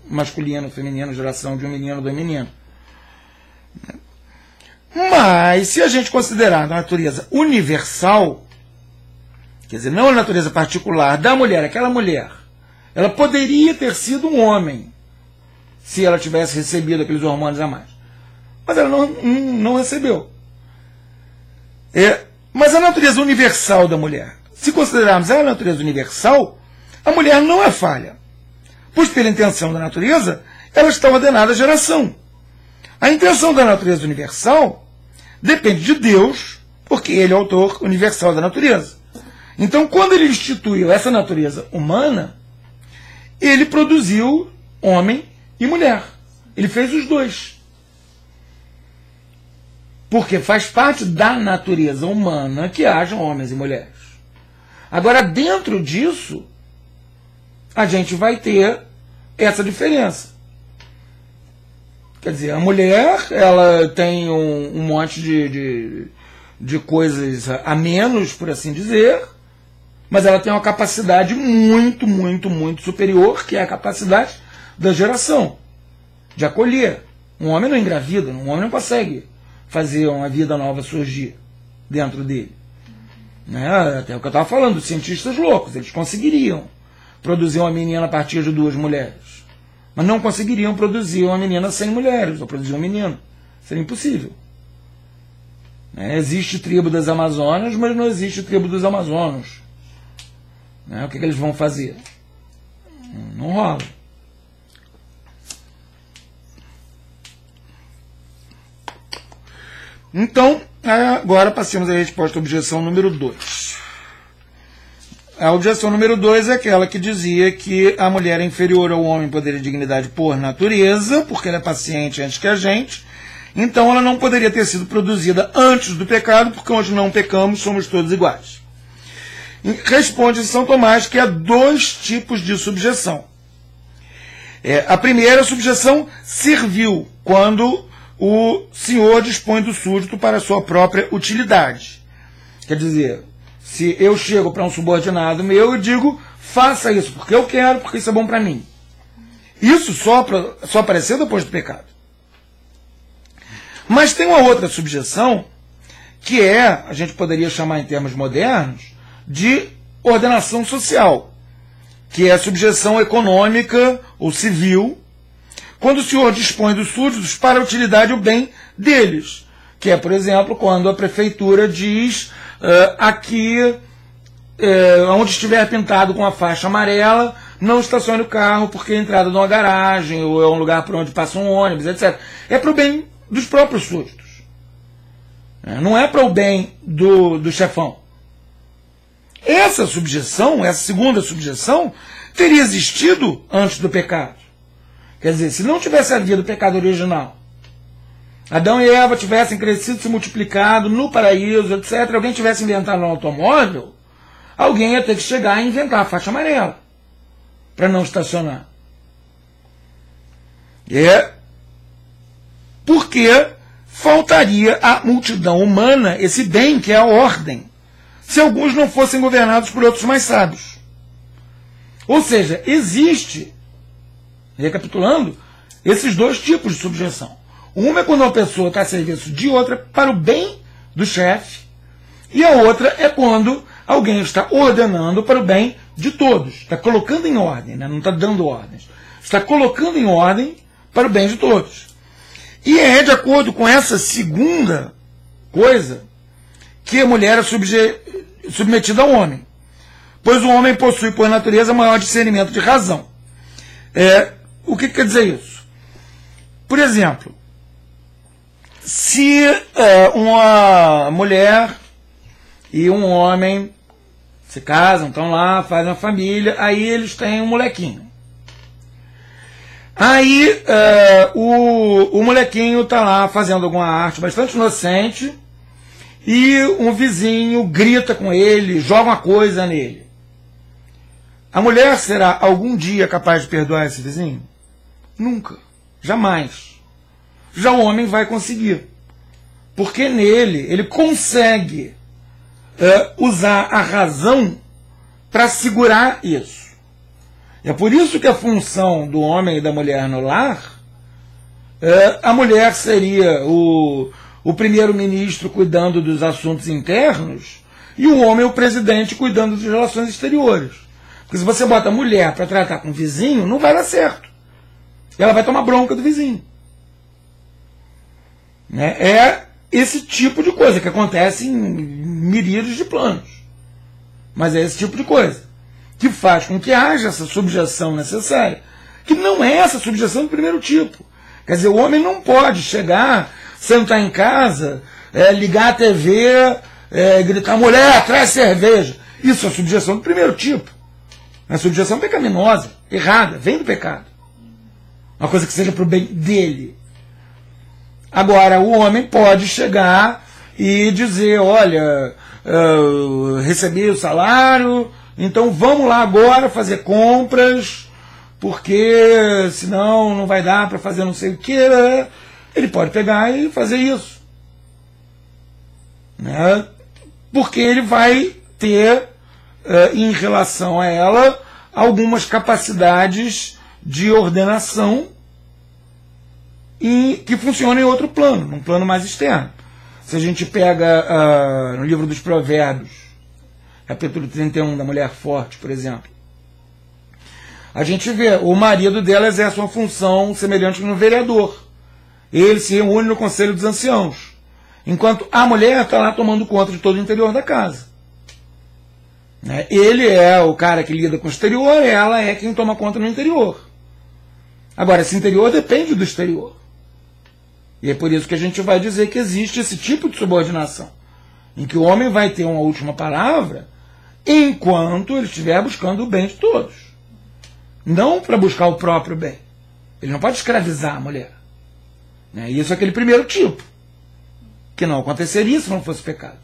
masculino, feminino, geração de um menino, dois meninos. Mas, se a gente considerar a natureza universal, quer dizer, não a natureza particular da mulher, aquela mulher, ela poderia ter sido um homem, se ela tivesse recebido aqueles hormônios a mais. Mas ela não recebeu. Mas a natureza universal da mulher, se considerarmos a natureza universal, a mulher não é falha. Pois, pela intenção da natureza, ela está ordenada à geração. A intenção da natureza universal depende de Deus, porque Ele é o autor universal da natureza. Então, quando Ele instituiu essa natureza humana, Ele produziu homem e mulher. Ele fez os dois. Porque faz parte da natureza humana que hajam homens e mulheres. Agora, dentro disso, a gente vai ter essa diferença. Quer dizer, a mulher, ela tem um monte de coisas a menos, por assim dizer, mas ela tem uma capacidade muito, muito, muito superior, que é a capacidade da geração, de acolher. Um homem não engravida, um homem não consegue fazer uma vida nova surgir dentro dele. Até o que eu estava falando, os cientistas loucos, eles conseguiriam produzir uma menina a partir de duas mulheres, mas não conseguiriam produzir uma menina sem mulheres, ou produzir um menino. Seria impossível. Existe tribo das Amazonas, mas não existe tribo dos Amazonos. O que eles vão fazer? Não rola. Então, agora passemos à resposta à objeção número 2. A objeção número 2 é aquela que dizia que a mulher é inferior ao homem em poder e dignidade por natureza, porque ela é paciente antes que a gente, então ela não poderia ter sido produzida antes do pecado, porque onde não pecamos somos todos iguais. Responde São Tomás que há dois tipos de subjeção. A primeira subjeção servil, quando o senhor dispõe do súdito para a sua própria utilidade. Quer dizer, se eu chego para um subordinado meu e digo, faça isso, porque eu quero, porque isso é bom para mim. Isso só apareceu depois do pecado. Mas tem uma outra subjeção, que a gente poderia chamar em termos modernos, de ordenação social, que é a subjeção econômica ou civil, quando o senhor dispõe dos súditos para a utilidade e o bem deles. Que é, por exemplo, quando a prefeitura diz aqui, onde estiver pintado com a faixa amarela, não estacione o carro porque é a entrada de uma garagem, ou é um lugar por onde passa um ônibus, etc. É para o bem dos próprios súditos. Não é para o bem do chefão. Essa subjeção, essa segunda subjeção, teria existido antes do pecado. Quer dizer, se não tivesse havido o pecado original, Adão e Eva tivessem crescido, se multiplicado no paraíso, etc., alguém tivesse inventado um automóvel, alguém ia ter que chegar e inventar a faixa amarela para não estacionar. Porque faltaria à multidão humana esse bem que é a ordem, se alguns não fossem governados por outros mais sábios. Ou seja, existe, recapitulando, esses dois tipos de subjeção. Uma é quando uma pessoa está a serviço de outra para o bem do chefe, e a outra é quando alguém está ordenando para o bem de todos. Está colocando em ordem, não está dando ordens. Está colocando em ordem para o bem de todos. E é de acordo com essa segunda coisa que a mulher é submetida ao homem. Pois o homem possui, por natureza, maior discernimento de razão. O que quer dizer isso? Por exemplo, se uma mulher e um homem se casam, estão lá, fazem uma família, aí eles têm um molequinho. Aí o molequinho está lá fazendo alguma arte bastante inocente e um vizinho grita com ele, joga uma coisa nele. A mulher será algum dia capaz de perdoar esse vizinho? Nunca. Jamais. Já o homem vai conseguir. Porque nele, ele consegue usar a razão para segurar isso. É por isso que a função do homem e da mulher no lar, a mulher seria o primeiro-ministro cuidando dos assuntos internos e o homem o presidente cuidando das relações exteriores. Porque se você bota a mulher para tratar com o vizinho, não vai dar certo. Ela vai tomar bronca do vizinho. É esse tipo de coisa que acontece em miríades de planos. Mas é esse tipo de coisa que faz com que haja essa subjeção necessária, que não é essa subjeção do primeiro tipo. Quer dizer, o homem não pode chegar, sentar em casa, ligar a TV, gritar, mulher, traz cerveja. Isso é subjeção do primeiro tipo. É subjeção pecaminosa, errada, vem do pecado. Uma coisa que seja para o bem dele. Agora, o homem pode chegar e dizer, olha, recebi o salário, então vamos lá agora fazer compras, porque senão não vai dar para fazer não sei o que. Ele pode pegar e fazer isso. Né? Porque ele vai ter, em relação a ela, algumas capacidades de ordenação que funcionam em outro plano, num plano mais externo. Se a gente pega no livro dos Provérbios, capítulo 31, da mulher forte, por exemplo, a gente vê, o marido dela exerce uma função semelhante no vereador. Ele se reúne no conselho dos anciãos, enquanto a mulher está lá tomando conta de todo o interior da casa. Ele é o cara que lida com o exterior, ela é quem toma conta no interior. Agora, esse interior depende do exterior. E é por isso que a gente vai dizer que existe esse tipo de subordinação, em que o homem vai ter uma última palavra enquanto ele estiver buscando o bem de todos. Não para buscar o próprio bem. Ele não pode escravizar a mulher. Isso é aquele primeiro tipo, que não aconteceria se não fosse pecado.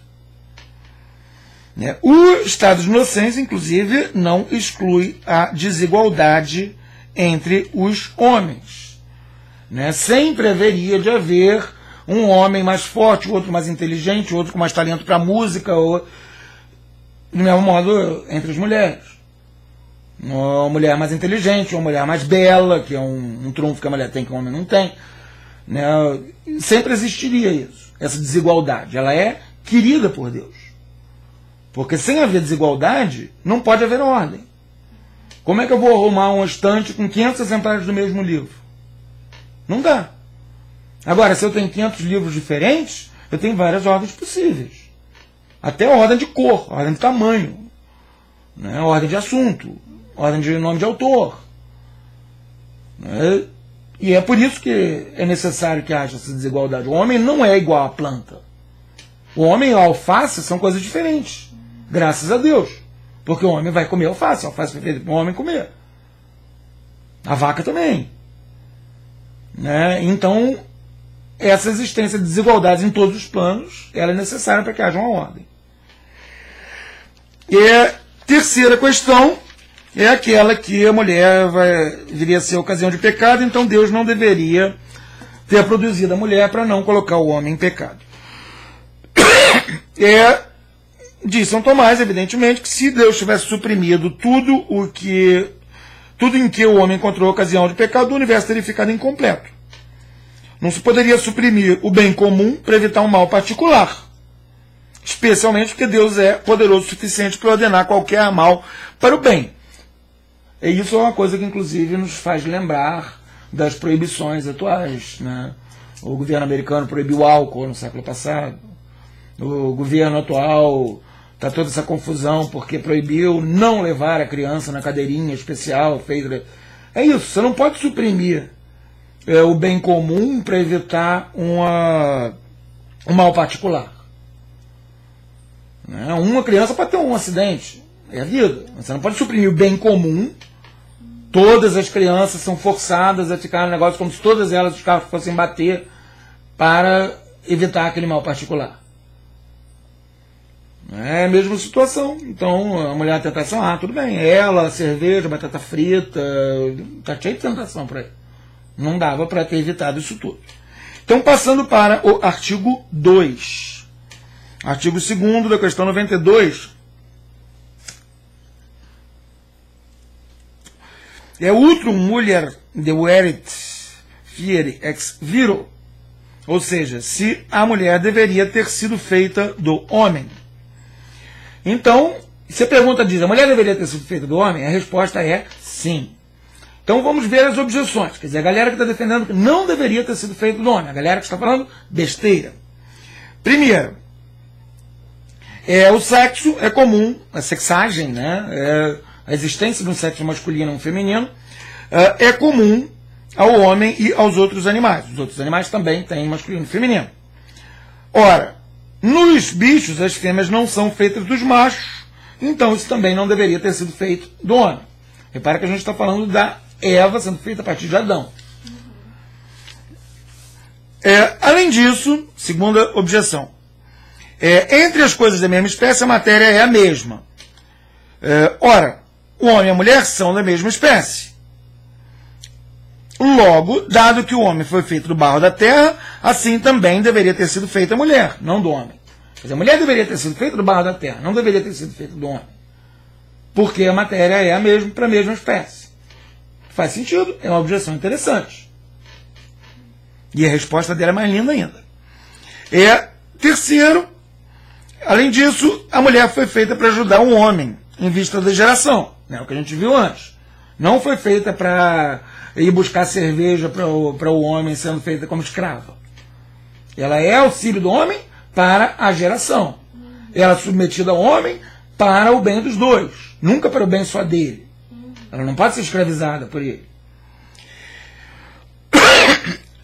O estado de inocência, inclusive, não exclui a desigualdade entre os homens. Sempre haveria de haver um homem mais forte, outro mais inteligente, outro com mais talento para música, ou do mesmo modo entre as mulheres. Uma mulher mais inteligente, uma mulher mais bela, que é um trunfo que a mulher tem que o homem não tem. Sempre existiria isso, essa desigualdade. Ela é querida por Deus. Porque sem haver desigualdade, não pode haver ordem. Como é que eu vou arrumar uma estante com 500 exemplares do mesmo livro? Não dá. Agora, se eu tenho 500 livros diferentes, eu tenho várias ordens possíveis. Até ordem de cor, ordem de tamanho, ordem de assunto, ordem de nome de autor. E é por isso que é necessário que haja essa desigualdade. O homem não é igual à planta. O homem e a alface são coisas diferentes. Graças a Deus. Porque o homem vai comer alface. A alface foi feita para o homem comer. A vaca também. Então, essa existência de desigualdades em todos os planos, ela é necessária para que haja uma ordem. E a terceira questão é aquela que a mulher viria a ser ocasião de pecado, então Deus não deveria ter produzido a mulher para não colocar o homem em pecado. Diz São Tomás, evidentemente, que se Deus tivesse suprimido tudo em que o homem encontrou ocasião de pecado, o universo teria ficado incompleto. Não se poderia suprimir o bem comum para evitar um mal particular. Especialmente porque Deus é poderoso o suficiente para ordenar qualquer mal para o bem. E isso é uma coisa que, inclusive, nos faz lembrar das proibições atuais. O governo americano proibiu o álcool no século passado. O governo atual está toda essa confusão porque proibiu não levar a criança na cadeirinha especial. É isso, você não pode suprimir o bem comum para evitar um mal particular. Uma criança pode ter um acidente, é a vida. Você não pode suprimir o bem comum. Todas as crianças são forçadas a ficar no negócio como se todas elas os carros fossem bater para evitar aquele mal particular. É a mesma situação. Então, a mulher tem tentação, tudo bem. Ela, cerveja, batata frita, está cheio de tentação por aí. Não dava para ter evitado isso tudo. Então, passando para o artigo 2. Artigo 2º da questão 92. utrum mulier deverit fieri ex viro, ou seja, se a mulher deveria ter sido feita do homem. Então, se a pergunta diz, a mulher deveria ter sido feita do homem, a resposta é sim. Então vamos ver as objeções. Quer dizer, a galera que está defendendo que não deveria ter sido feito do homem, a galera que está falando besteira. Primeiro, o sexo é comum, a sexagem, né? A existência de um sexo masculino e um feminino é comum ao homem e aos outros animais. Os outros animais também têm masculino e feminino. Ora, nos bichos as fêmeas não são feitas dos machos, então isso também não deveria ter sido feito do homem. Repara que a gente está falando da Eva sendo feita a partir de Adão. Além disso, segunda objeção, entre as coisas da mesma espécie a matéria é a mesma. Ora, o homem e a mulher são da mesma espécie. Logo, dado que o homem foi feito do barro da terra, assim também deveria ter sido feita a mulher, não do homem. Quer dizer, a mulher deveria ter sido feita do barro da terra, não deveria ter sido feita do homem. Porque a matéria é a mesma para a mesma espécie. Faz sentido, é uma objeção interessante. E a resposta dela é mais linda ainda. Terceiro, além disso, a mulher foi feita para ajudar o homem em vista da geração, né, o que a gente viu antes. Não foi feita para ir buscar cerveja para o homem sendo feita como escrava. Ela é auxílio do homem para a geração. Ela é submetida ao homem para o bem dos dois, nunca para o bem só dele. Ela não pode ser escravizada por ele.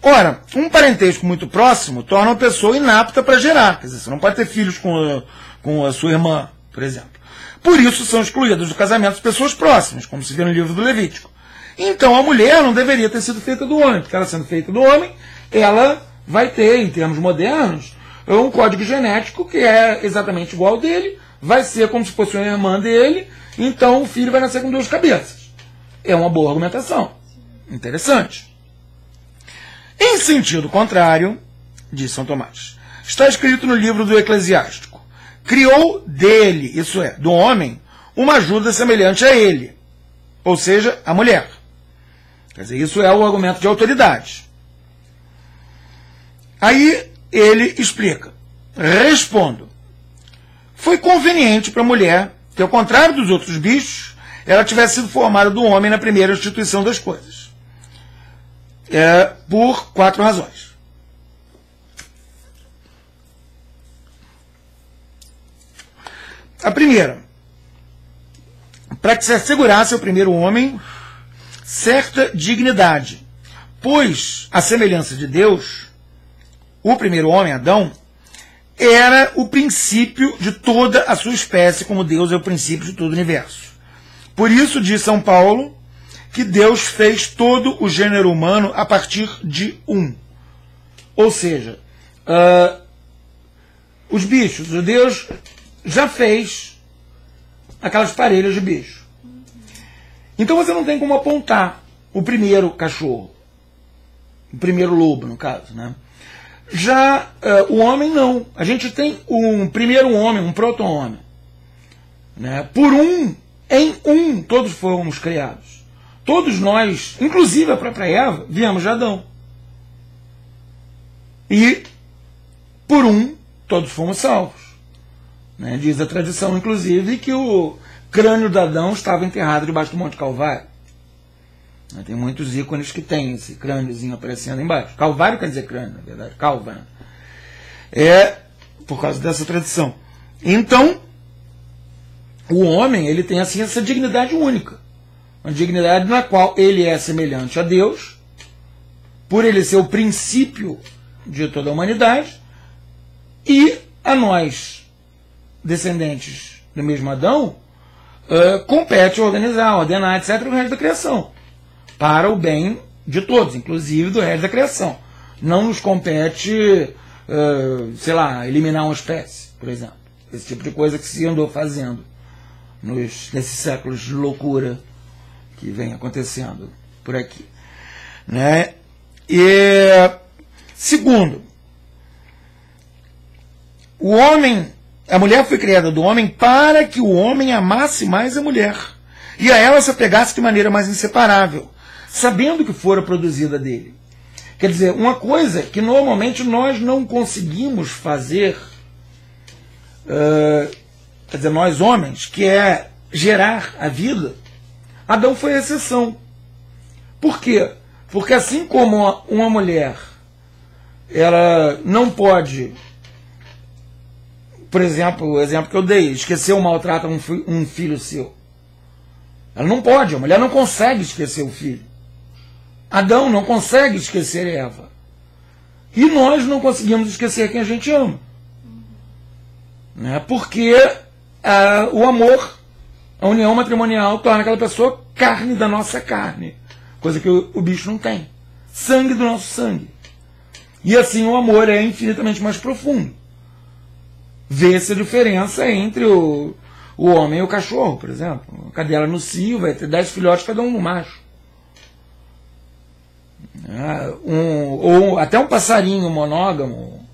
Ora, um parentesco muito próximo torna uma pessoa inapta para gerar. Quer dizer, você não pode ter filhos com a sua irmã, por exemplo. Por isso são excluídas do casamento as pessoas próximas, como se vê no livro do Levítico. Então a mulher não deveria ter sido feita do homem, porque ela sendo feita do homem, ela vai ter, em termos modernos, um código genético que é exatamente igual ao dele, vai ser como se fosse uma irmã dele, então o filho vai nascer com duas cabeças. É uma boa argumentação. Interessante. Em sentido contrário, diz São Tomás, está escrito no livro do Eclesiástico, criou dele, isso é, do homem, uma ajuda semelhante a ele, ou seja, a mulher. Quer dizer, isso é o argumento de autoridade. Aí ele explica, respondo, foi conveniente para a mulher que, ao contrário dos outros bichos, ela tivesse sido formada do homem na primeira instituição das coisas. Por 4 razões. A primeira, para que se assegurasse ao primeiro homem certa dignidade, pois, à semelhança de Deus, o primeiro homem, Adão, era o princípio de toda a sua espécie, como Deus é o princípio de todo o universo. Por isso, diz São Paulo, que Deus fez todo o gênero humano a partir de um. Ou seja, os bichos, o Deus já fez aquelas parelhas de bicho. Então você não tem como apontar o primeiro cachorro, o primeiro lobo, no caso, né? Já o homem não. A gente tem um primeiro homem, um proto-homem. Né? Por um, em um, todos fomos criados. Todos nós, inclusive a própria Eva, viemos de Adão. E por um, todos fomos salvos. Né? Diz a tradição, inclusive, que o crânio de Adão estava enterrado debaixo do Monte Calvário. Tem muitos ícones que tem esse crâniozinho aparecendo embaixo. Calvário quer dizer crânio, na verdade. Calva. Por causa dessa tradição. Então, o homem, ele tem assim essa dignidade única. Uma dignidade na qual ele é semelhante a Deus, por ele ser o princípio de toda a humanidade, e a nós, descendentes do mesmo Adão, compete organizar, ordenar, etc., o resto da criação. Para o bem de todos, inclusive do resto da criação. Não nos compete, sei lá, eliminar uma espécie, por exemplo. Esse tipo de coisa que se andou fazendo nesses séculos de loucura que vem acontecendo por aqui. Né? E, segundo, a mulher foi criada do homem para que o homem amasse mais a mulher e a ela se apegasse de maneira mais inseparável, sabendo que fora produzida dele. Quer dizer, uma coisa que normalmente nós não conseguimos fazer, quer dizer, nós homens, que é gerar a vida, Adão foi a exceção. Por quê? Porque assim como uma mulher, ela não pode, por exemplo, o exemplo que eu dei, esquecer ou maltrata um filho seu. Ela não pode, a mulher não consegue esquecer o filho. Adão não consegue esquecer Eva. E nós não conseguimos esquecer quem a gente ama. Né? Porque o amor, a união matrimonial, torna aquela pessoa carne da nossa carne. Coisa que o bicho não tem. Sangue do nosso sangue. E assim o amor é infinitamente mais profundo. Vê-se a diferença entre o homem e o cachorro, por exemplo. A cadela no cio vai ter 10 filhotes, cada um no macho. Ou até um passarinho monógamo,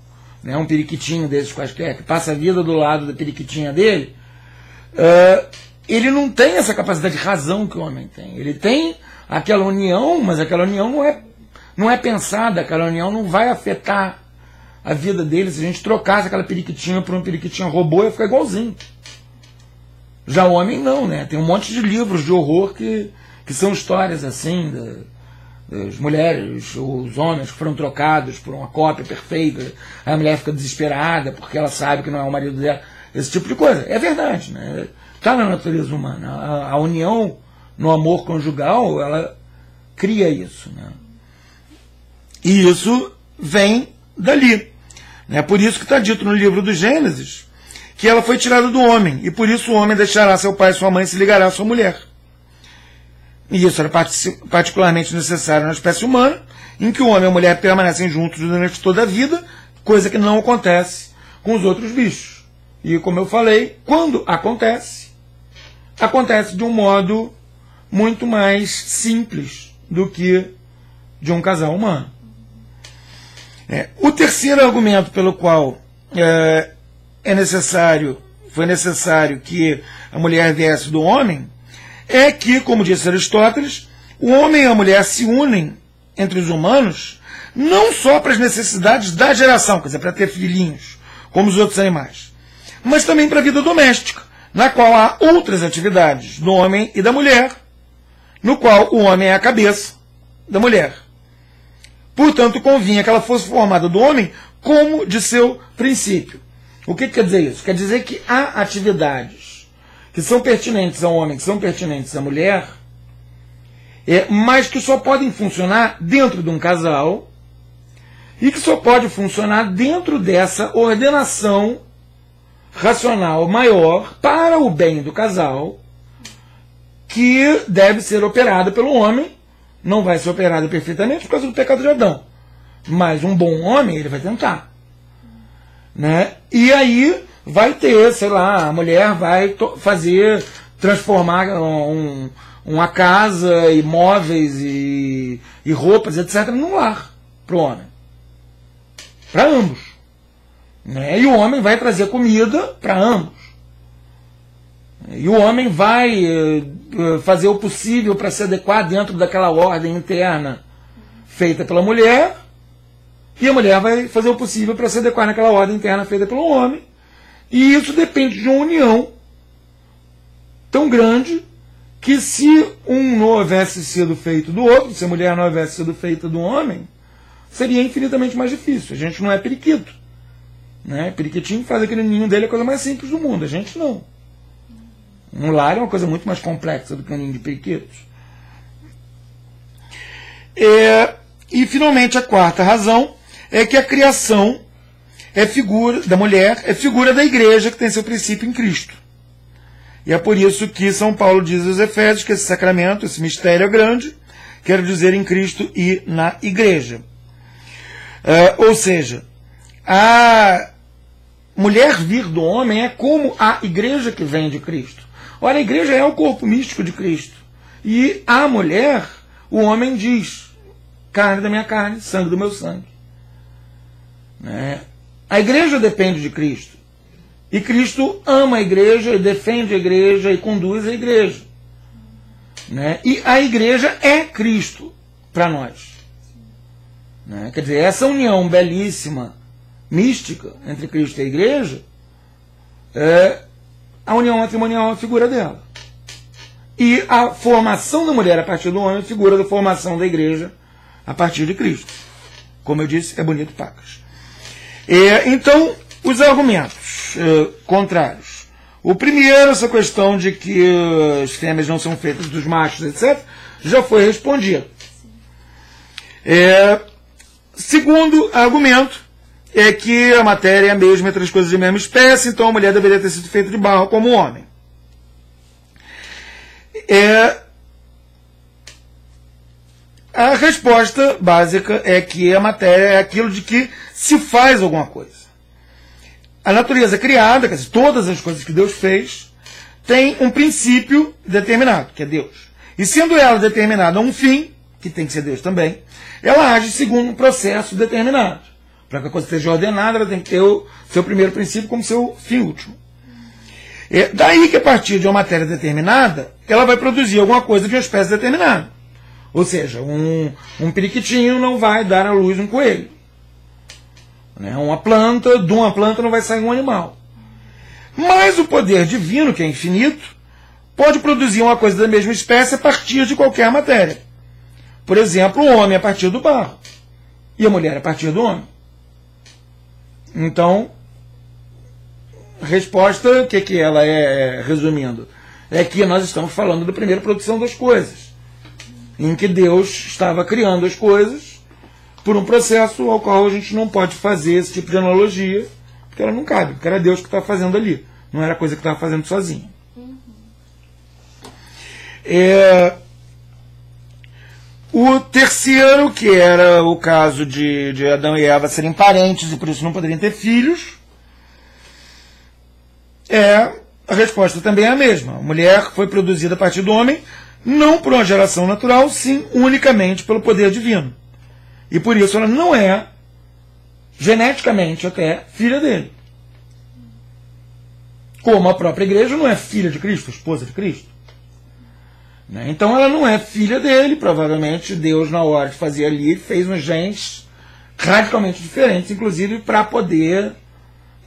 né, um periquitinho desses quaisquer, que passa a vida do lado da periquitinha dele, ele não tem essa capacidade de razão que o homem tem. Ele tem aquela união, mas aquela união não é pensada, aquela união não vai afetar a vida dele. Se a gente trocasse aquela periquitinha por uma periquitinha robô, ia ficar igualzinho. Já o homem não, né? Tem um monte de livros de horror que são histórias assim, das mulheres, os homens que foram trocados por uma cópia perfeita, a mulher fica desesperada porque ela sabe que não é o marido dela, esse tipo de coisa. É verdade, né? Está na natureza humana. A união no amor conjugal, ela cria isso, né? E isso vem dali. É por isso que está dito no livro do Gênesis que ela foi tirada do homem, e por isso o homem deixará seu pai e sua mãe e se ligará à sua mulher. E isso era particularmente necessário na espécie humana, em que o homem e a mulher permanecem juntos durante toda a vida, coisa que não acontece com os outros bichos. E como eu falei, quando acontece de um modo muito mais simples do que de um casal humano. O terceiro argumento pelo qual foi necessário que a mulher viesse do homem é que, como disse Aristóteles, o homem e a mulher se unem entre os humanos não só para as necessidades da geração, quer dizer, para ter filhinhos, como os outros animais, mas também para a vida doméstica, na qual há outras atividades do homem e da mulher, no qual o homem é a cabeça da mulher. Portanto, convinha que ela fosse formada do homem como de seu princípio. O que quer dizer isso? Quer dizer que há atividades que são pertinentes ao homem, que são pertinentes à mulher, mas que só podem funcionar dentro de um casal e que só pode funcionar dentro dessa ordenação racional maior para o bem do casal, que deve ser operada pelo homem. Não vai ser operada perfeitamente por causa do pecado de Adão, mas um bom homem ele vai tentar, né? E aí vai ter, sei lá, a mulher vai transformar uma casa, e móveis e roupas, etc., num lar para o homem, para ambos, né? E o homem vai trazer comida para ambos. E o homem vai fazer o possível para se adequar dentro daquela ordem interna feita pela mulher, e a mulher vai fazer o possível para se adequar naquela ordem interna feita pelo homem. E isso depende de uma união tão grande que, se um não houvesse sido feito do outro, se a mulher não houvesse sido feita do homem, seria infinitamente mais difícil. A gente não é periquito, né? Periquitinho faz aquele ninho dele, a coisa mais simples do mundo. A gente não. Um lar é uma coisa muito mais complexa do que um ninho de periquitos. E, finalmente, a quarta razão é que a criação da mulher é figura da igreja, que tem seu princípio em Cristo. E é por isso que São Paulo diz aos Efésios que esse sacramento, esse mistério é grande, quero dizer, em Cristo e na igreja. Ou seja, a mulher vir do homem é como a igreja que vem de Cristo. Ora, a igreja é o corpo místico de Cristo. E a mulher, o homem diz, carne da minha carne, sangue do meu sangue. Né? A igreja depende de Cristo. E Cristo ama a igreja, e defende a igreja, e conduz a igreja. né? E a igreja é Cristo para nós. Né? Quer dizer, essa união belíssima, mística, entre Cristo e a igreja, a união matrimonial é a figura dela. E a formação da mulher a partir do homem é a figura da formação da igreja a partir de Cristo. Como eu disse, é bonito pacas. Então, os argumentos contrários. O primeiro, essa questão de que as fêmeas não são feitas dos machos, etc., já foi respondido. Segundo argumento é que a matéria é a mesma entre as coisas de mesma espécie, então a mulher deveria ter sido feita de barro como o homem. A resposta básica é que a matéria é aquilo de que se faz alguma coisa. A natureza criada, quer dizer, todas as coisas que Deus fez, tem um princípio determinado, que é Deus. E sendo ela determinada a um fim, que tem que ser Deus também, ela age segundo um processo determinado. Para que a coisa seja ordenada, ela tem que ter o seu primeiro princípio como seu fim último. Daí que a partir de uma matéria determinada, ela vai produzir alguma coisa de uma espécie determinada. Ou seja, um periquitinho não vai dar à luz um coelho. Né? De uma planta não vai sair um animal. Mas o poder divino, que é infinito, pode produzir uma coisa da mesma espécie a partir de qualquer matéria. Por exemplo, o homem a partir do barro. E a mulher a partir do homem. Então, a resposta, o que ela é, resumindo? É que nós estamos falando da primeira produção das coisas. Em que Deus estava criando as coisas por um processo ao qual a gente não pode fazer esse tipo de analogia, porque ela não cabe, porque era Deus que estava fazendo ali. Não era coisa que estava fazendo sozinho. O terceiro, que era o caso de Adão e Eva serem parentes e por isso não poderiam ter filhos, a resposta também é a mesma. A mulher foi produzida a partir do homem, não por uma geração natural, sim unicamente pelo poder divino. E por isso ela não é, geneticamente até, filha dele. Como a própria igreja não é filha de Cristo, esposa de Cristo. Então ela não é filha dele, provavelmente Deus, na hora de fazer ali, fez uns genes radicalmente diferentes, inclusive para poder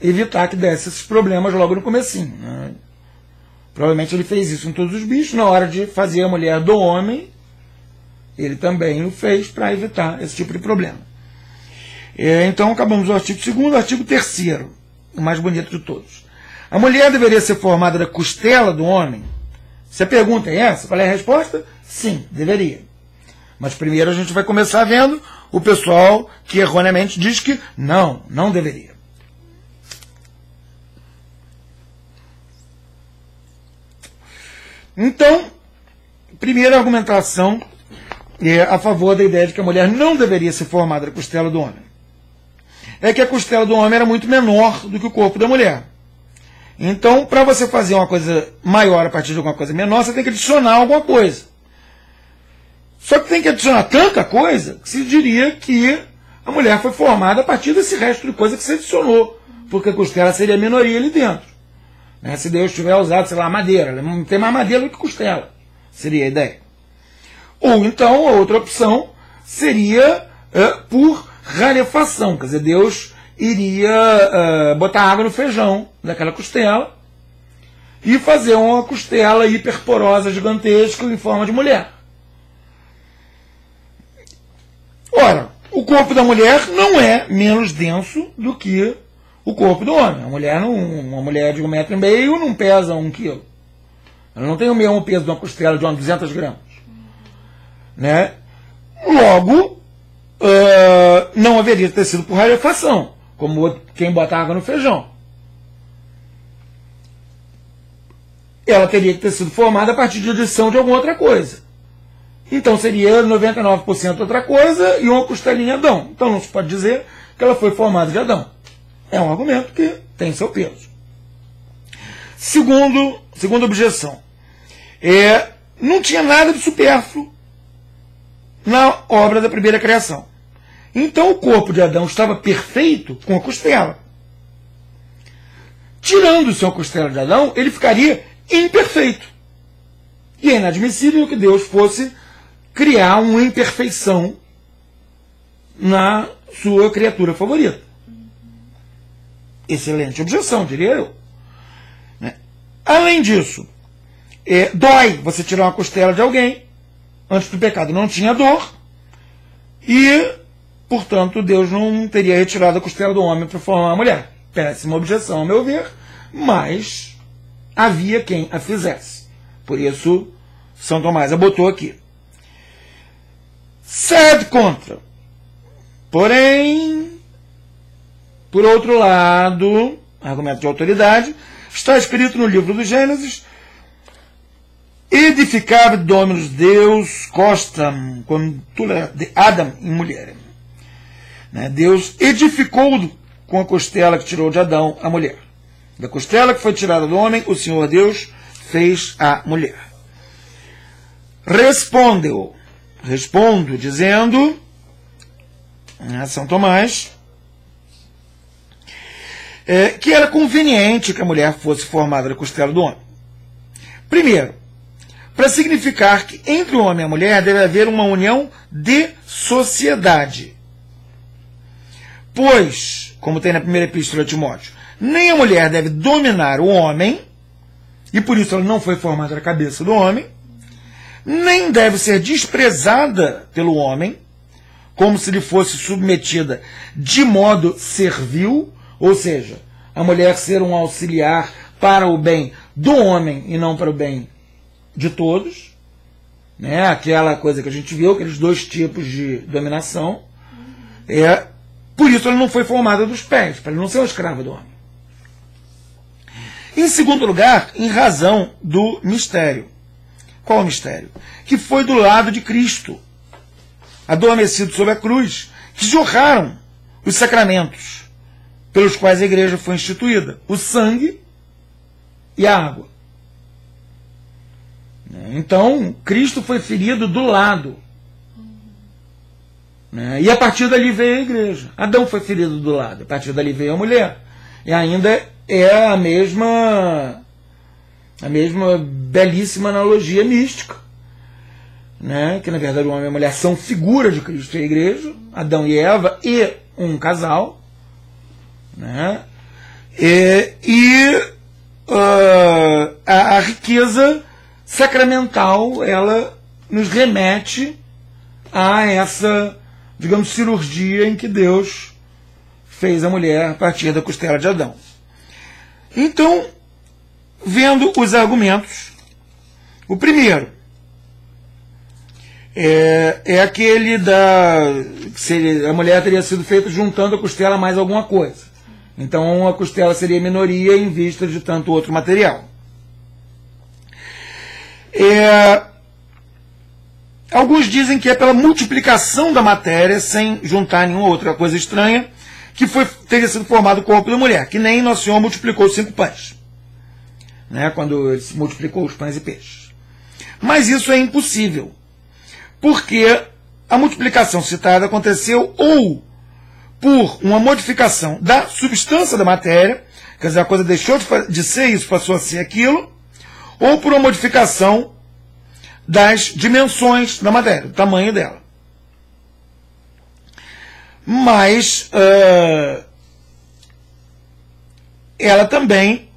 evitar que desse esses problemas logo no comecinho. Né? Provavelmente ele fez isso em todos os bichos, na hora de fazer a mulher do homem, ele também o fez para evitar esse tipo de problema. Então acabamos o artigo 2º, o artigo 3º, o mais bonito de todos. A mulher deveria ser formada da costela do homem? Se a pergunta é essa, qual é a resposta? Sim, deveria. Mas primeiro a gente vai começar vendo o pessoal que erroneamente diz que não deveria. Então, primeira argumentação é a favor da ideia de que a mulher não deveria ser formada da costela do homem. É que a costela do homem era muito menor do que o corpo da mulher. Então, para você fazer uma coisa maior a partir de alguma coisa menor, você tem que adicionar alguma coisa. Só que tem que adicionar tanta coisa que se diria que a mulher foi formada a partir desse resto de coisa que você adicionou, porque a costela seria a minoria ali dentro. Se Deus tiver usado, sei lá, madeira, não tem mais madeira do que costela, seria a ideia. Ou então, a outra opção seria por rarefação, quer dizer, Deus iria botar água no feijão daquela costela e fazer uma costela hiperporosa, gigantesca, em forma de mulher. Ora, o corpo da mulher não é menos denso do que o corpo do homem. Uma mulher de 1,5 m não pesa 1 quilo. Ela não tem o mesmo peso de uma costela de 200 gramas. Né? Logo, não haveria ter sido por rarefação, como quem bota água no feijão. Ela teria que ter sido formada a partir de adição de alguma outra coisa. Então seria 99% outra coisa e uma costelinha Adão. Então não se pode dizer que ela foi formada de Adão. É um argumento que tem seu peso. Segunda objeção. Não tinha nada de supérfluo na obra da primeira criação. Então o corpo de Adão estava perfeito com a costela. Tirando-se a costela de Adão, ele ficaria imperfeito. E é inadmissível que Deus fosse criar uma imperfeição na sua criatura favorita. Excelente objeção, diria eu. Né? Além disso, dói você tirar uma costela de alguém. Antes do pecado não tinha dor. E, portanto, Deus não teria retirado a costela do homem para formar uma mulher. Péssima objeção, ao meu ver, mas havia quem a fizesse. Por isso, São Tomás a botou aqui. Sed contra. Porém, por outro lado, argumento de autoridade, está escrito no livro do Gênesis: edificava Dominus Deus costam de Adam em mulher. Né? Deus edificou com a costela que tirou de Adão a mulher. Da costela que foi tirada do homem, o Senhor Deus fez a mulher. Respondo dizendo, São Tomás, que era conveniente que a mulher fosse formada da costela do homem. Primeiro, para significar que entre o homem e a mulher deve haver uma união de sociedade. Pois, como tem na primeira epístola a Timóteo, nem a mulher deve dominar o homem, e por isso ela não foi formada da cabeça do homem, nem deve ser desprezada pelo homem, como se lhe fosse submetida de modo servil, ou seja, a mulher ser um auxiliar para o bem do homem e não para o bem de todos, né? Aquela coisa que a gente viu, aqueles dois tipos de dominação. Por isso ela não foi formada dos pés, para não ser uma escrava do homem. Em segundo lugar, em razão do mistério. Qual o mistério? Que foi do lado de Cristo, adormecido sobre a cruz, que jorraram os sacramentos pelos quais a igreja foi instituída: o sangue e a água. Então, Cristo foi ferido do lado. E a partir dali veio a igreja. Adão foi ferido do lado, a partir dali veio a mulher. E ainda é a mesma belíssima analogia mística. Que na verdade o homem e a mulher são figura de Cristo e a igreja, Adão e Eva e um casal. A riqueza sacramental, ela nos remete a essa, digamos, cirurgia em que Deus fez a mulher a partir da costela de Adão. Então, vendo os argumentos, o primeiro é aquele que a mulher teria sido feita juntando a costela a mais alguma coisa. Então a costela seria minoria em vista de tanto outro material. Alguns dizem que é pela multiplicação da matéria, sem juntar nenhuma outra coisa estranha, que teria sido formado o corpo da mulher, que nem Nosso Senhor multiplicou os 5 pães, quando ele multiplicou os pães e peixes. Mas isso é impossível, porque a multiplicação citada aconteceu ou por uma modificação da substância da matéria, quer dizer, a coisa deixou de ser isso, passou a ser aquilo, ou por uma modificação das dimensões da matéria, do tamanho dela. Mas ela também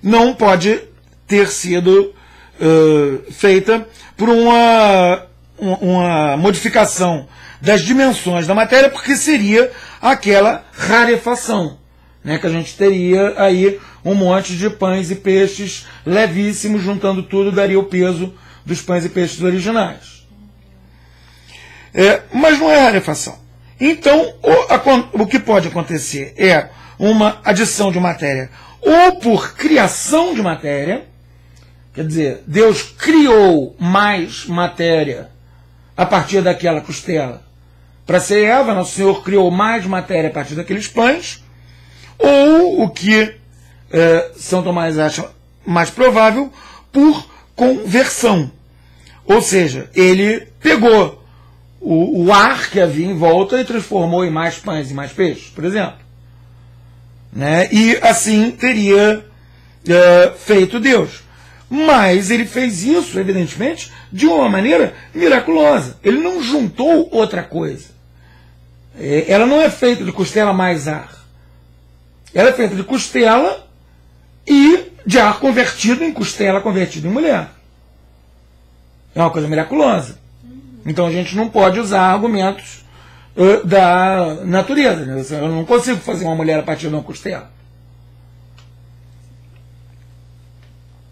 não pode ter sido feita por uma modificação das dimensões da matéria, porque seria aquela rarefação, que a gente teria aí um monte de pães e peixes levíssimos, juntando tudo daria o peso dos pães e peixes originais. Mas não é rarefação. Então, o que pode acontecer é uma adição de matéria ou por criação de matéria, quer dizer, Deus criou mais matéria a partir daquela costela para ser Eva, Nosso Senhor criou mais matéria a partir daqueles pães, ou o que São Tomás acha mais provável, por conversão. Ou seja, ele pegou o ar que havia em volta e transformou em mais pães e mais peixes, por exemplo. E assim teria feito Deus. Mas ele fez isso, evidentemente, de uma maneira miraculosa. Ele não juntou outra coisa. Ela não é feita de costela mais ar. Ela é feita de costela e de ar convertido em costela, convertido em mulher. É uma coisa miraculosa. Então a gente não pode usar argumentos da natureza. Né? Eu não consigo fazer uma mulher a partir de uma costela.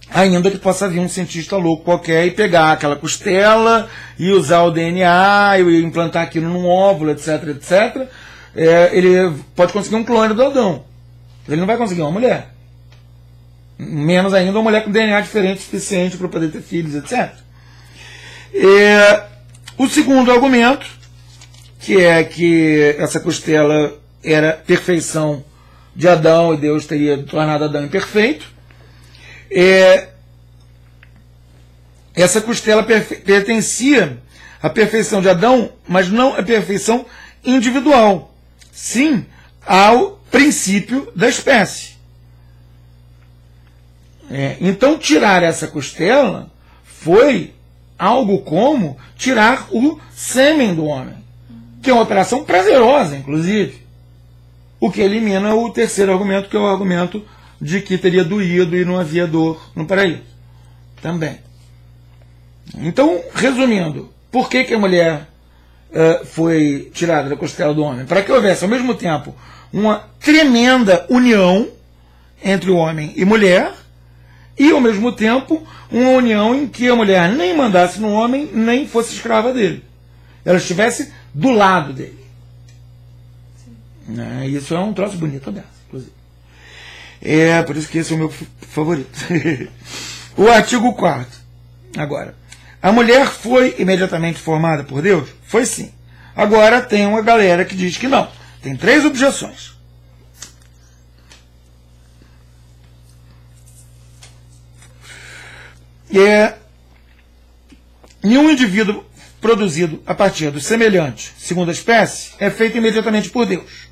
Ainda que possa vir um cientista louco qualquer e pegar aquela costela e usar o DNA e implantar aquilo num óvulo, etc, etc. Ele pode conseguir um clone do Adão. Ele não vai conseguir uma mulher. Menos ainda uma mulher com DNA diferente o suficiente para poder ter filhos, etc. O segundo argumento, que é que essa costela era perfeição de Adão e Deus teria tornado Adão imperfeito. Essa costela pertencia à perfeição de Adão, mas não à perfeição individual, sim ao princípio da espécie. Então tirar essa costela foi algo como tirar o sêmen do homem, que é uma operação prazerosa, inclusive, o que elimina o terceiro argumento, que é o argumento de que teria doído e não havia dor no paraíso. Também. Então, resumindo, por que a mulher foi tirada da costela do homem? Para que houvesse, ao mesmo tempo, uma tremenda união entre o homem e mulher, e, ao mesmo tempo, uma união em que a mulher nem mandasse no homem, nem fosse escrava dele. Ela estivesse do lado dele. Isso é um troço bonito dessa, inclusive. Por isso que esse é o meu favorito. O artigo 4º. Agora, a mulher foi imediatamente formada por Deus? Foi sim. Agora tem uma galera que diz que não. Tem 3 objeções. Nenhum indivíduo produzido a partir do semelhante, segundo a espécie, é feito imediatamente por Deus.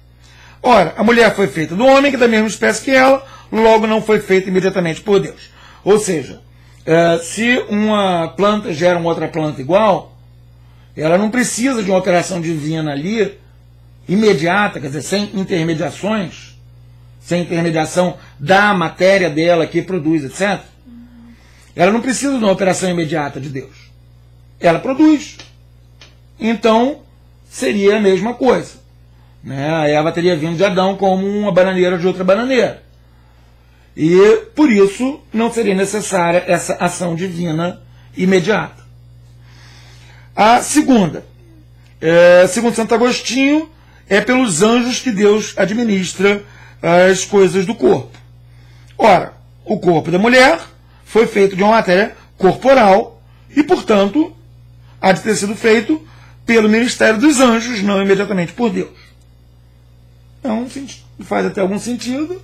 Ora, a mulher foi feita do homem, que é da mesma espécie que ela, logo não foi feita imediatamente por Deus. Ou seja, se uma planta gera uma outra planta igual, ela não precisa de uma operação divina ali, imediata, quer dizer, sem intermediações, sem intermediação da matéria dela que produz, etc. Ela não precisa de uma operação imediata de Deus. Ela produz. Então, seria a mesma coisa. A Eva teria vindo de Adão como uma bananeira de outra bananeira. E, por isso, não seria necessária essa ação divina imediata. A segunda, segundo Santo Agostinho, é pelos anjos que Deus administra as coisas do corpo. Ora, o corpo da mulher foi feito de uma matéria corporal e, portanto, há de ter sido feito pelo ministério dos anjos, não imediatamente por Deus. Então, faz até algum sentido,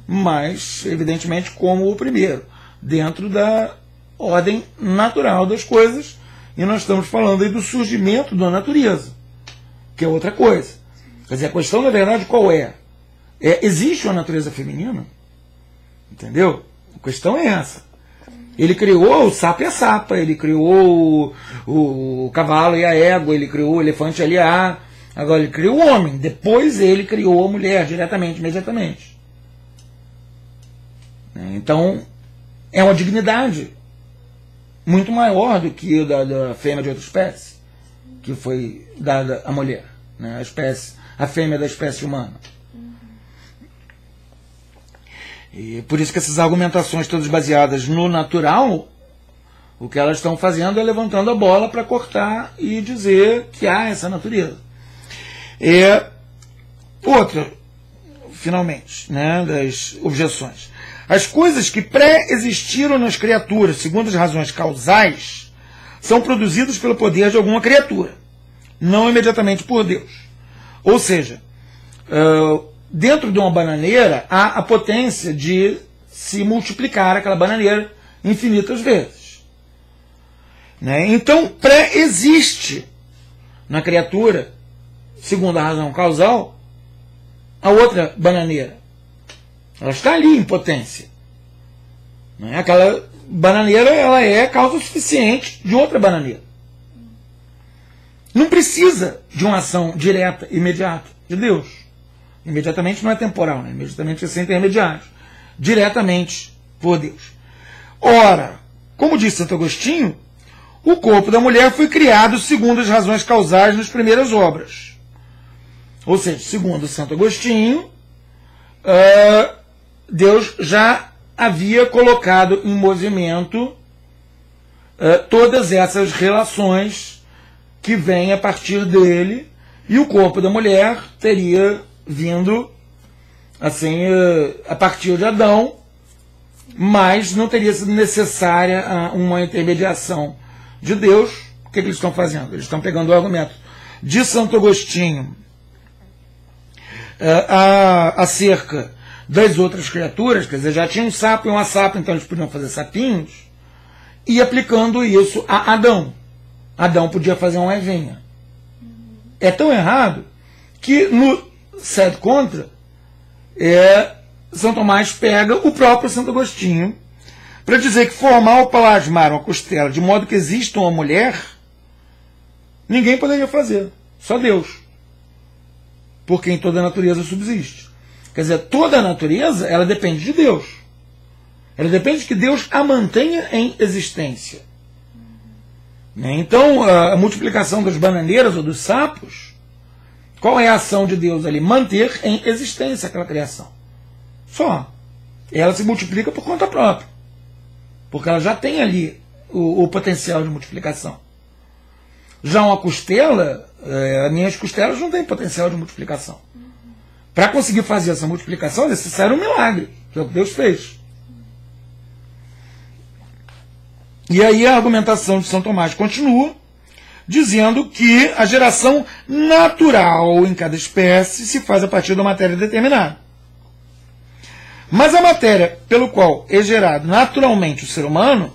mas, evidentemente, como o primeiro, dentro da ordem natural das coisas, e nós estamos falando aí do surgimento da natureza, que é outra coisa. Quer dizer, a questão, na verdade, qual é? Existe uma natureza feminina? Entendeu? A questão é essa. Ele criou o sapo e a sapa, ele criou o cavalo e a égua, ele criou o elefante e a liá. Agora ele criou o homem, depois ele criou a mulher diretamente, imediatamente. Então, é uma dignidade muito maior do que da fêmea de outra espécie, que foi dada à mulher, a fêmea da espécie humana. E por isso que essas argumentações todas baseadas no natural, o que elas estão fazendo é levantando a bola para cortar e dizer que há essa natureza. Outra, finalmente, das objeções. As coisas que pré-existiram nas criaturas, segundo as razões causais, são produzidas pelo poder de alguma criatura, não imediatamente por Deus. Ou seja, dentro de uma bananeira há a potência de se multiplicar aquela bananeira infinitas vezes. Então, pré-existe na criatura, segundo a razão causal, a outra bananeira. Ela está ali em potência. Aquela bananeira ela é causa suficiente de outra bananeira. Não precisa de uma ação direta, imediata, de Deus. Imediatamente não é temporal, né? Imediatamente é sem intermediários. Diretamente por Deus. Ora, como disse Santo Agostinho, o corpo da mulher foi criado segundo as razões causais nas primeiras obras. Ou seja, segundo Santo Agostinho, Deus já havia colocado em movimento todas essas relações que vêm a partir dele, e o corpo da mulher teria vindo assim a partir de Adão, mas não teria sido necessária uma intermediação de Deus. O que eles estão fazendo? Eles estão pegando o argumento de Santo Agostinho acerca das outras criaturas, quer dizer, já tinha um sapo e uma sapa, então eles podiam fazer sapinhos, e aplicando isso a Adão. Adão podia fazer uma ervinha. É tão errado que no sed contra, São Tomás pega o próprio Santo Agostinho para dizer que formar ou plasmar uma costela de modo que exista uma mulher, ninguém poderia fazer, só Deus, porque em toda a natureza subsiste. Quer dizer, toda a natureza, ela depende de Deus. Ela depende de que Deus a mantenha em existência. Então, a multiplicação das bananeiras ou dos sapos, qual é a ação de Deus ali? Manter em existência aquela criação. Só. Ela se multiplica por conta própria. Porque ela já tem ali o potencial de multiplicação. Já uma costela, as minhas costelas não têm potencial de multiplicação. Para conseguir fazer essa multiplicação é necessário um milagre, que é o que Deus fez. E aí a argumentação de São Tomás continua, dizendo que a geração natural em cada espécie se faz a partir de uma matéria determinada. Mas a matéria pelo qual é gerado naturalmente o ser humano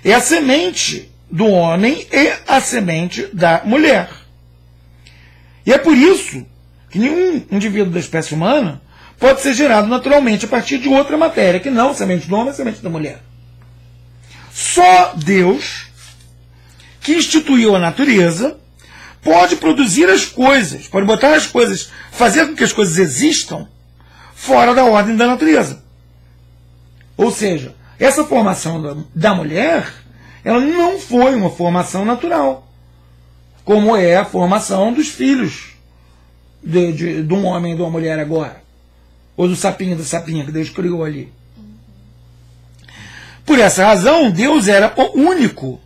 é a semente do homem e a semente da mulher. E é por isso que nenhum indivíduo da espécie humana pode ser gerado naturalmente a partir de outra matéria, que não a semente do homem e a semente da mulher. Só Deus, que instituiu a natureza, pode produzir as coisas, pode botar as coisas, fazer com que as coisas existam fora da ordem da natureza. Ou seja, essa formação da mulher, ela não foi uma formação natural, como é a formação dos filhos de um homem e de uma mulher agora, ou do sapinho e da sapinha que Deus criou ali. Por essa razão, Deus era o único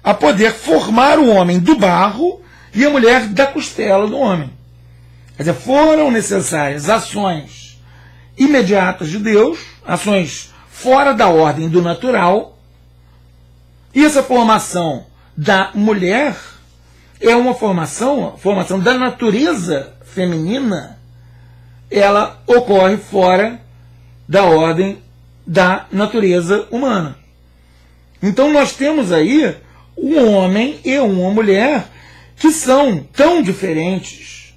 a poder formar o homem do barro e a mulher da costela do homem. Quer dizer, foram necessárias ações imediatas de Deus, ações fora da ordem do natural, e essa formação da mulher é uma formação da natureza feminina, ela ocorre fora da ordem da natureza humana. Então nós temos aí um homem e uma mulher que são tão diferentes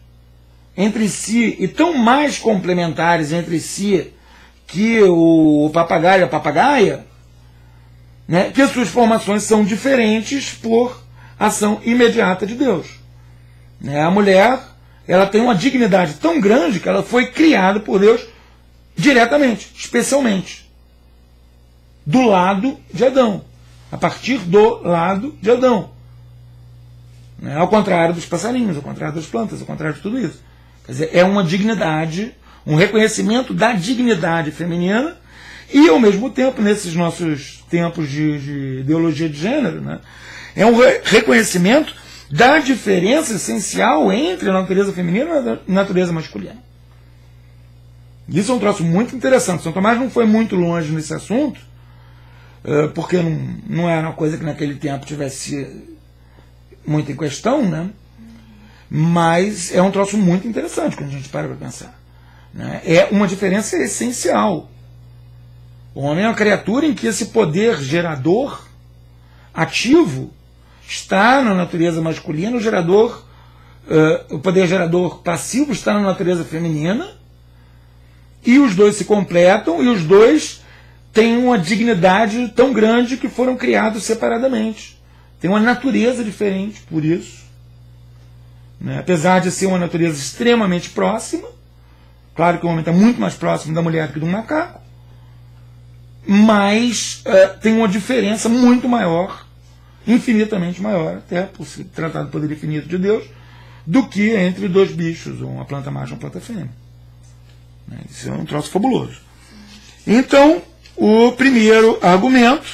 entre si e tão mais complementares entre si que o papagaio e a papagaia, né, que as suas formações são diferentes por ação imediata de Deus. A mulher, ela tem uma dignidade tão grande que ela foi criada por Deus diretamente, especialmente, do lado de Adão, a partir do lado de Adão. Ao contrário dos passarinhos, ao contrário das plantas, ao contrário de tudo isso. Quer dizer, é uma dignidade, um reconhecimento da dignidade feminina e, ao mesmo tempo, nesses nossos tempos de ideologia de gênero, né, é um reconhecimento da diferença essencial entre a natureza feminina e a natureza masculina. Isso é um troço muito interessante. São Tomás não foi muito longe nesse assunto, porque não era uma coisa que naquele tempo tivesse muito em questão, né? Mas é um troço muito interessante quando a gente para pensar. Né? É uma diferença essencial. O homem é uma criatura em que esse poder gerador ativo está na natureza masculina, o poder gerador passivo está na natureza feminina, e os dois se completam, e os dois têm uma dignidade tão grande que foram criados separadamente. Tem uma natureza diferente por isso. Né? Apesar de ser uma natureza extremamente próxima, claro que o homem está muito mais próximo da mulher que do macaco, mas tem uma diferença muito maior, infinitamente maior, até por se tratar do poder infinito de Deus, do que entre dois bichos, uma planta macho e uma planta fêmea. Isso é um troço fabuloso. Então, o primeiro argumento,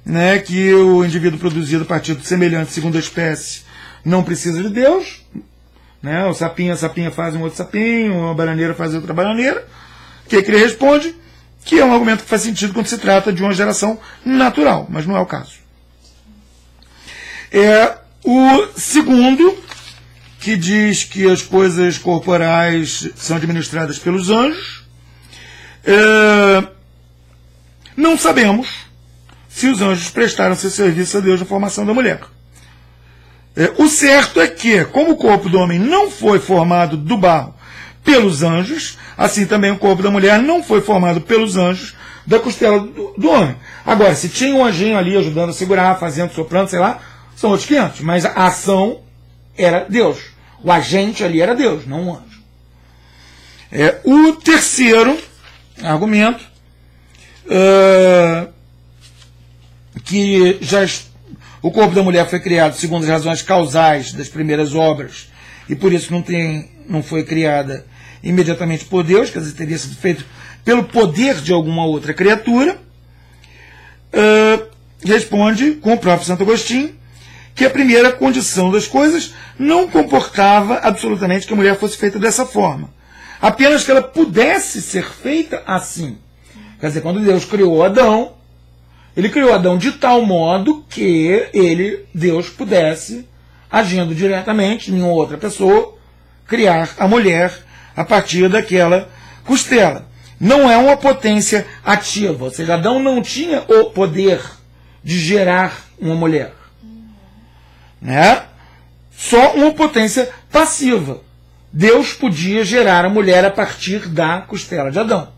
né, que o indivíduo produzido a partir do semelhante segundo a espécie não precisa de Deus, né, o sapinho, a sapinha faz um outro sapinho, a bananeira faz outra bananeira. O que ele responde? Que é um argumento que faz sentido quando se trata de uma geração natural, mas não é o caso. O segundo, que diz que as coisas corporais são administradas pelos anjos, não sabemos se os anjos prestaram seu serviço a Deus na formação da mulher. O certo é que, como o corpo do homem não foi formado do barro pelos anjos, assim também o corpo da mulher não foi formado pelos anjos da costela do homem. Agora, se tinha um anjinho ali ajudando a segurar, fazendo, soprando, sei lá, são outros 500. Mas a ação era Deus. O agente ali era Deus, não um anjo. O terceiro argumento, que o corpo da mulher foi criado segundo as razões causais das primeiras obras, e por isso não foi criada imediatamente por Deus, quer dizer, teria sido feito pelo poder de alguma outra criatura, responde com o próprio Santo Agostinho que a primeira condição das coisas não comportava absolutamente que a mulher fosse feita dessa forma, apenas que ela pudesse ser feita assim. Quer dizer, quando Deus criou Adão, ele criou Adão de tal modo que Deus pudesse, agindo diretamente em outra pessoa, criar a mulher a partir daquela costela. Não é uma potência ativa, ou seja, Adão não tinha o poder de gerar uma mulher. Né? Só uma potência passiva. Deus podia gerar a mulher a partir da costela de Adão.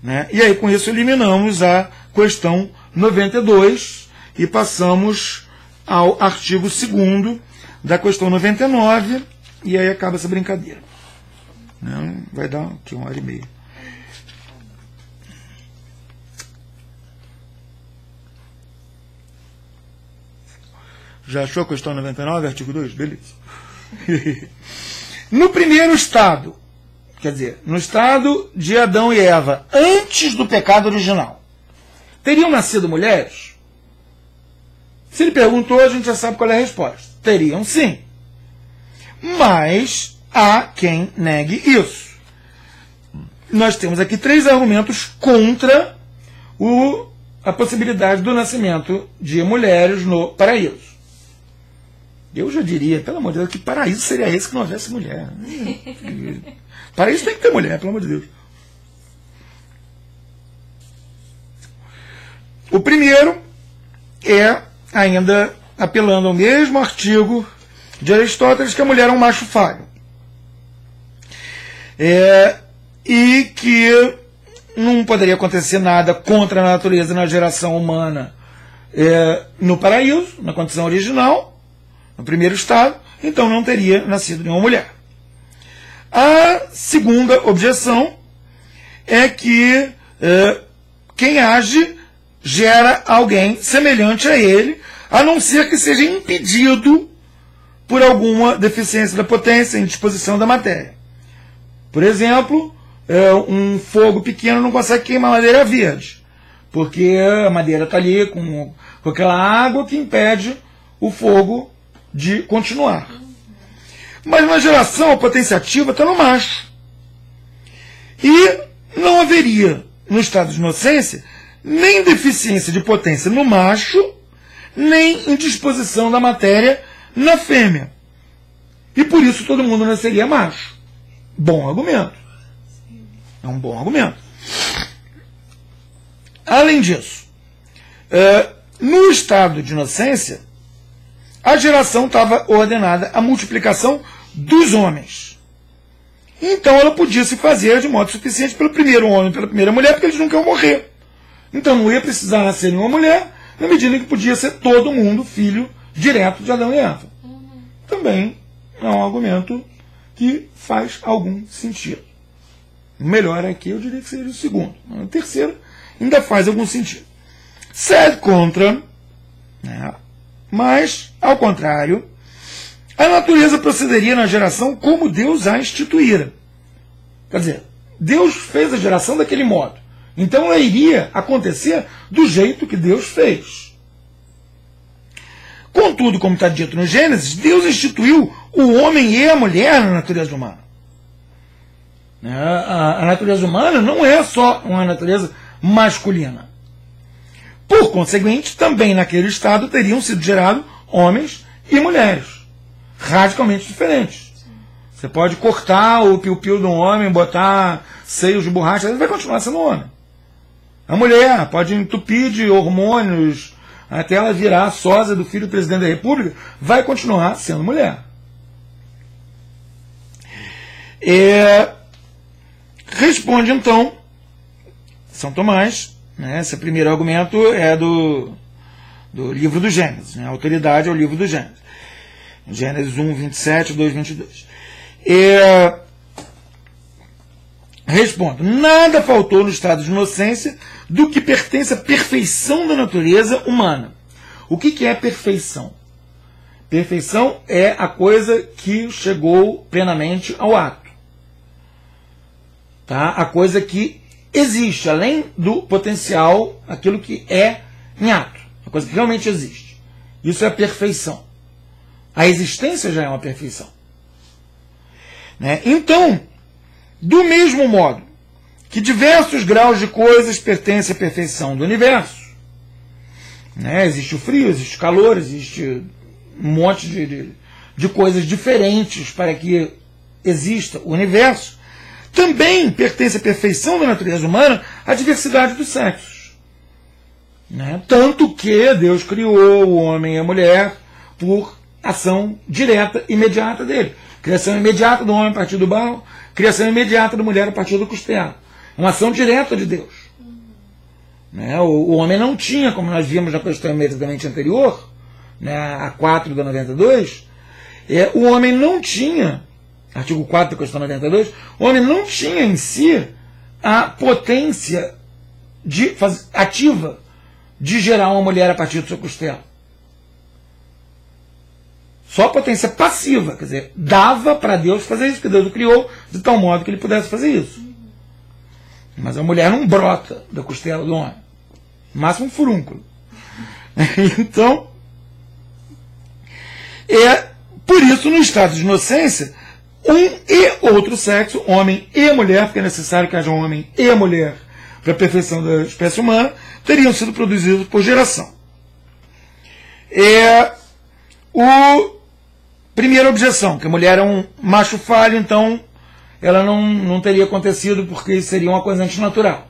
Né? E aí com isso eliminamos a questão 92 e passamos ao artigo 2º da questão 99, e aí acaba essa brincadeira. Né? Vai dar aqui 1h30. Já achou a questão 99, artigo 2? Beleza. No primeiro estado, quer dizer, no estado de Adão e Eva, antes do pecado original, teriam nascido mulheres? Se ele perguntou, a gente já sabe qual é a resposta. Teriam sim. Mas há quem negue isso. Nós temos aqui 3 argumentos contra a possibilidade do nascimento de mulheres no paraíso. Eu já diria, pelo amor de Deus, que paraíso seria esse que não houvesse mulher? Paraíso tem que ter mulher, pelo amor de Deus. O primeiro é, ainda apelando ao mesmo artigo de Aristóteles, que a mulher é um macho falho. E que não poderia acontecer nada contra a natureza na geração humana no paraíso, na condição original, no primeiro estado, então não teria nascido nenhuma mulher. A segunda objeção é que quem age gera alguém semelhante a ele, a não ser que seja impedido por alguma deficiência da potência, indisposição da matéria. Por exemplo, um fogo pequeno não consegue queimar madeira verde, porque a madeira está ali com aquela água que impede o fogo de continuar. Mas na geração, a potência ativa está no macho. E não haveria, no estado de inocência, nem deficiência de potência no macho, nem indisposição da matéria na fêmea. E por isso todo mundo nasceria macho. Bom argumento. É um bom argumento. Além disso, no estado de inocência, a geração estava ordenada à multiplicação dos homens. Então ela podia se fazer de modo suficiente pelo primeiro homem e pela primeira mulher, porque eles nunca iam morrer. Então não ia precisar nascer nenhuma mulher, na medida em que podia ser todo mundo filho direto de Adão e Eva. Também é um argumento que faz algum sentido. O melhor aqui eu diria que seria o segundo. O terceiro ainda faz algum sentido. Sed contra, né? Mas, ao contrário, a natureza procederia na geração como Deus a instituíra. Quer dizer, Deus fez a geração daquele modo. Então ela iria acontecer do jeito que Deus fez. Contudo, como está dito no Gênesis, Deus instituiu o homem e a mulher na natureza humana. A natureza humana não é só uma natureza masculina. Por conseguinte, também naquele estado teriam sido gerados homens e mulheres, radicalmente diferentes. Você pode cortar o piu-piu de um homem, botar seios de borracha, ele vai continuar sendo homem. A mulher pode entupir de hormônios até ela virar a sósia do filho do presidente da República, vai continuar sendo mulher. Responde então São Tomás, né, esse primeiro argumento é do livro do Gênesis, né, a autoridade é o livro do Gênesis. Gênesis 1, 27, 2, 22. Respondo, nada faltou no estado de inocência do que pertence à perfeição da natureza humana. O que é perfeição? Perfeição é a coisa que chegou plenamente ao ato. Tá? A coisa que existe, além do potencial, aquilo que é em ato. A coisa que realmente existe. Isso é a perfeição. A existência já é uma perfeição. Né? Então, do mesmo modo que diversos graus de coisas pertencem à perfeição do universo, né? Existe o frio, existe o calor, existe um monte de coisas diferentes para que exista o universo, também pertence à perfeição da natureza humana a diversidade dos sexos. Né? Tanto que Deus criou o homem e a mulher por ação direta, imediata dele. Criação imediata do homem a partir do barro, criação imediata da mulher a partir do costela. Uma ação direta de Deus. Né? O homem não tinha, como nós vimos na questão imediatamente anterior, né, a 4 da 92, o homem não tinha, artigo 4 da questão 92, o homem não tinha em si a potência ativa de gerar uma mulher a partir do seu costela. Só potência passiva, quer dizer, dava para Deus fazer isso, porque Deus o criou de tal modo que ele pudesse fazer isso. Mas a mulher não brota da costela do homem. No máximo um furúnculo. Então, por isso, no estado de inocência, um e outro sexo, homem e mulher, porque é necessário que haja um homem e mulher para a perfeição da espécie humana, teriam sido produzidos por geração. Primeira objeção, que a mulher é um macho falho, então ela não teria acontecido porque isso seria uma coisa antinatural.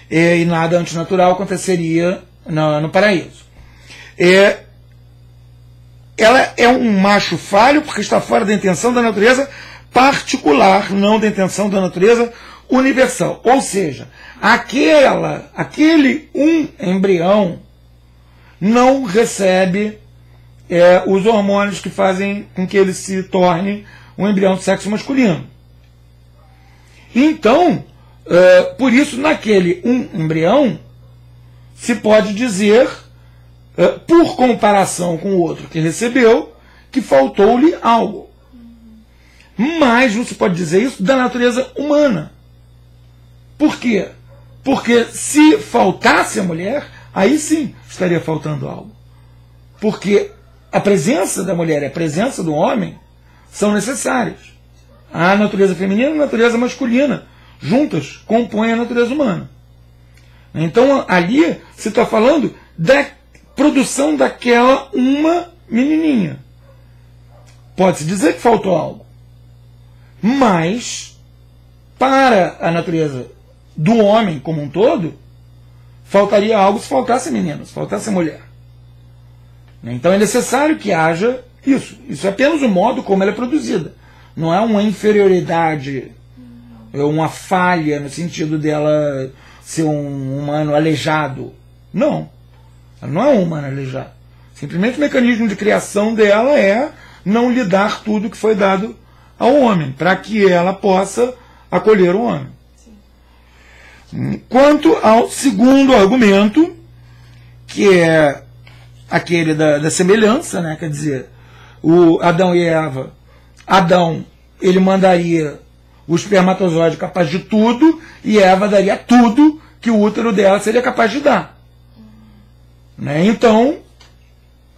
E nada antinatural aconteceria no paraíso. Ela é um macho falho porque está fora da intenção da natureza particular, não da intenção da natureza universal. Ou seja, aquele embrião não recebe os hormônios que fazem com que ele se torne um embrião de sexo masculino. Então, por isso, naquele embrião, se pode dizer, por comparação com o outro que recebeu, que faltou-lhe algo. Mas não se pode dizer isso da natureza humana. Por quê? Porque se faltasse a mulher, aí sim estaria faltando algo. Porque a presença da mulher e a presença do homem são necessárias. A natureza feminina e a natureza masculina, juntas, compõem a natureza humana. Então, ali, se está falando da produção daquela uma menininha. Pode-se dizer que faltou algo. Mas, para a natureza do homem como um todo, faltaria algo se faltasse menino, se faltasse mulher. Então é necessário que haja isso. Isso é apenas o modo como ela é produzida. Não é uma inferioridade, é uma falha no sentido dela ser um humano aleijado. Não. Ela não é um humano aleijado. Simplesmente o mecanismo de criação dela é não lhe dar tudo que foi dado ao homem, para que ela possa acolher o homem. Sim. Quanto ao segundo argumento, que é aquele da semelhança, né? Quer dizer, o Adão e Eva, Adão, ele mandaria o espermatozoide capaz de tudo, e Eva daria tudo que o útero dela seria capaz de dar. Né? Então,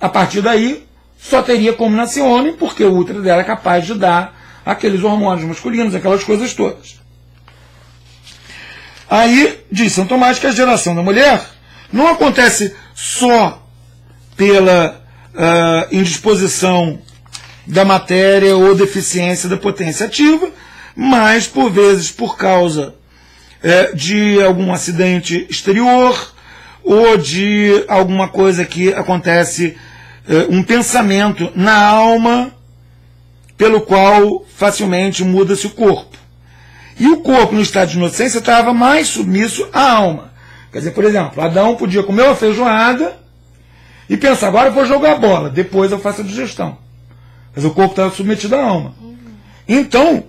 a partir daí, só teria como nascer homem, porque o útero dela é capaz de dar aqueles hormônios masculinos, aquelas coisas todas. Aí, diz São Tomás que a geração da mulher não acontece só pela indisposição da matéria ou deficiência da potência ativa, mas, por vezes, por causa de algum acidente exterior ou de alguma coisa que acontece, um pensamento na alma pelo qual facilmente muda-se o corpo. E o corpo, no estado de inocência, estava mais submisso à alma. Quer dizer, por exemplo, Adão podia comer uma feijoada e pensar, agora eu vou jogar bola, depois eu faço a digestão. Mas o corpo estava submetido à alma. Então,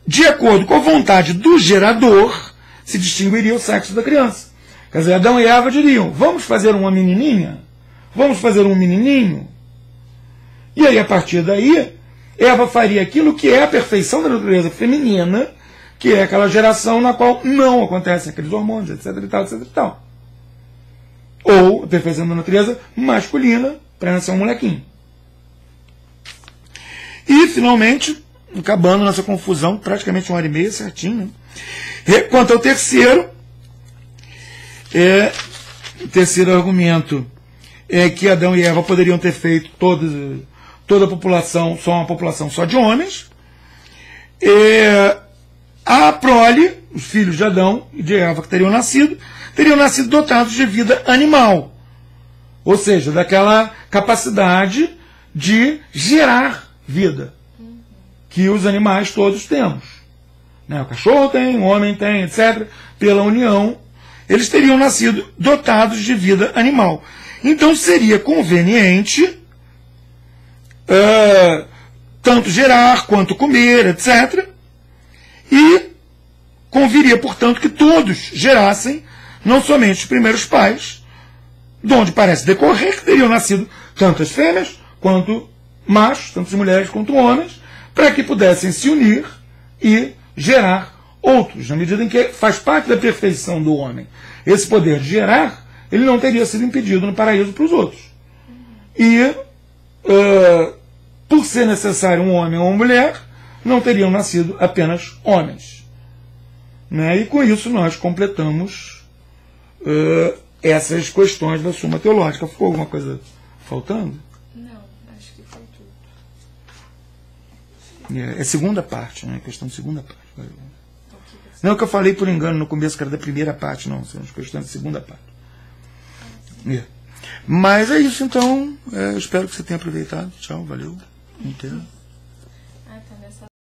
de acordo com a vontade do gerador, se distinguiria o sexo da criança. Quer dizer, Adão e Eva diriam, vamos fazer uma menininha? Vamos fazer um menininho? E aí, a partir daí, Eva faria aquilo que é a perfeição da natureza feminina, que é aquela geração na qual não acontecem aqueles hormônios, etc e tal, etc e tal. Ou a perfeição da natureza masculina, para nascer um molequinho. E, finalmente, acabando nessa confusão, praticamente 1h30 certinho, né? Quanto ao terceiro, o terceiro argumento é que Adão e Eva poderiam ter feito toda a população, só uma população só de homens. A prole, os filhos de Adão e de Eva que teriam nascido dotados de vida animal. Ou seja, daquela capacidade de gerar vida que os animais todos temos. Né? O cachorro tem, o homem tem, etc. Pela união, eles teriam nascido dotados de vida animal. Então seria conveniente tanto gerar quanto comer, etc. E conviria, portanto, que todos gerassem, não somente os primeiros pais, de onde parece decorrer que teriam nascido tantas fêmeas quanto machos, tantas mulheres quanto homens, para que pudessem se unir e gerar outros, na medida em que faz parte da perfeição do homem. Esse poder de gerar, ele não teria sido impedido no paraíso para os outros. E, por ser necessário um homem ou uma mulher, não teriam nascido apenas homens. Né? E com isso nós completamos essas questões da Suma Teológica. Ficou alguma coisa faltando? Não, acho que foi tudo. É a segunda parte, né? Questão de segunda parte. Não é o que eu falei por engano no começo, que era da primeira parte, não. São as questões da segunda parte. Mas é isso, então. Espero que você tenha aproveitado. Tchau, valeu. Inteiro.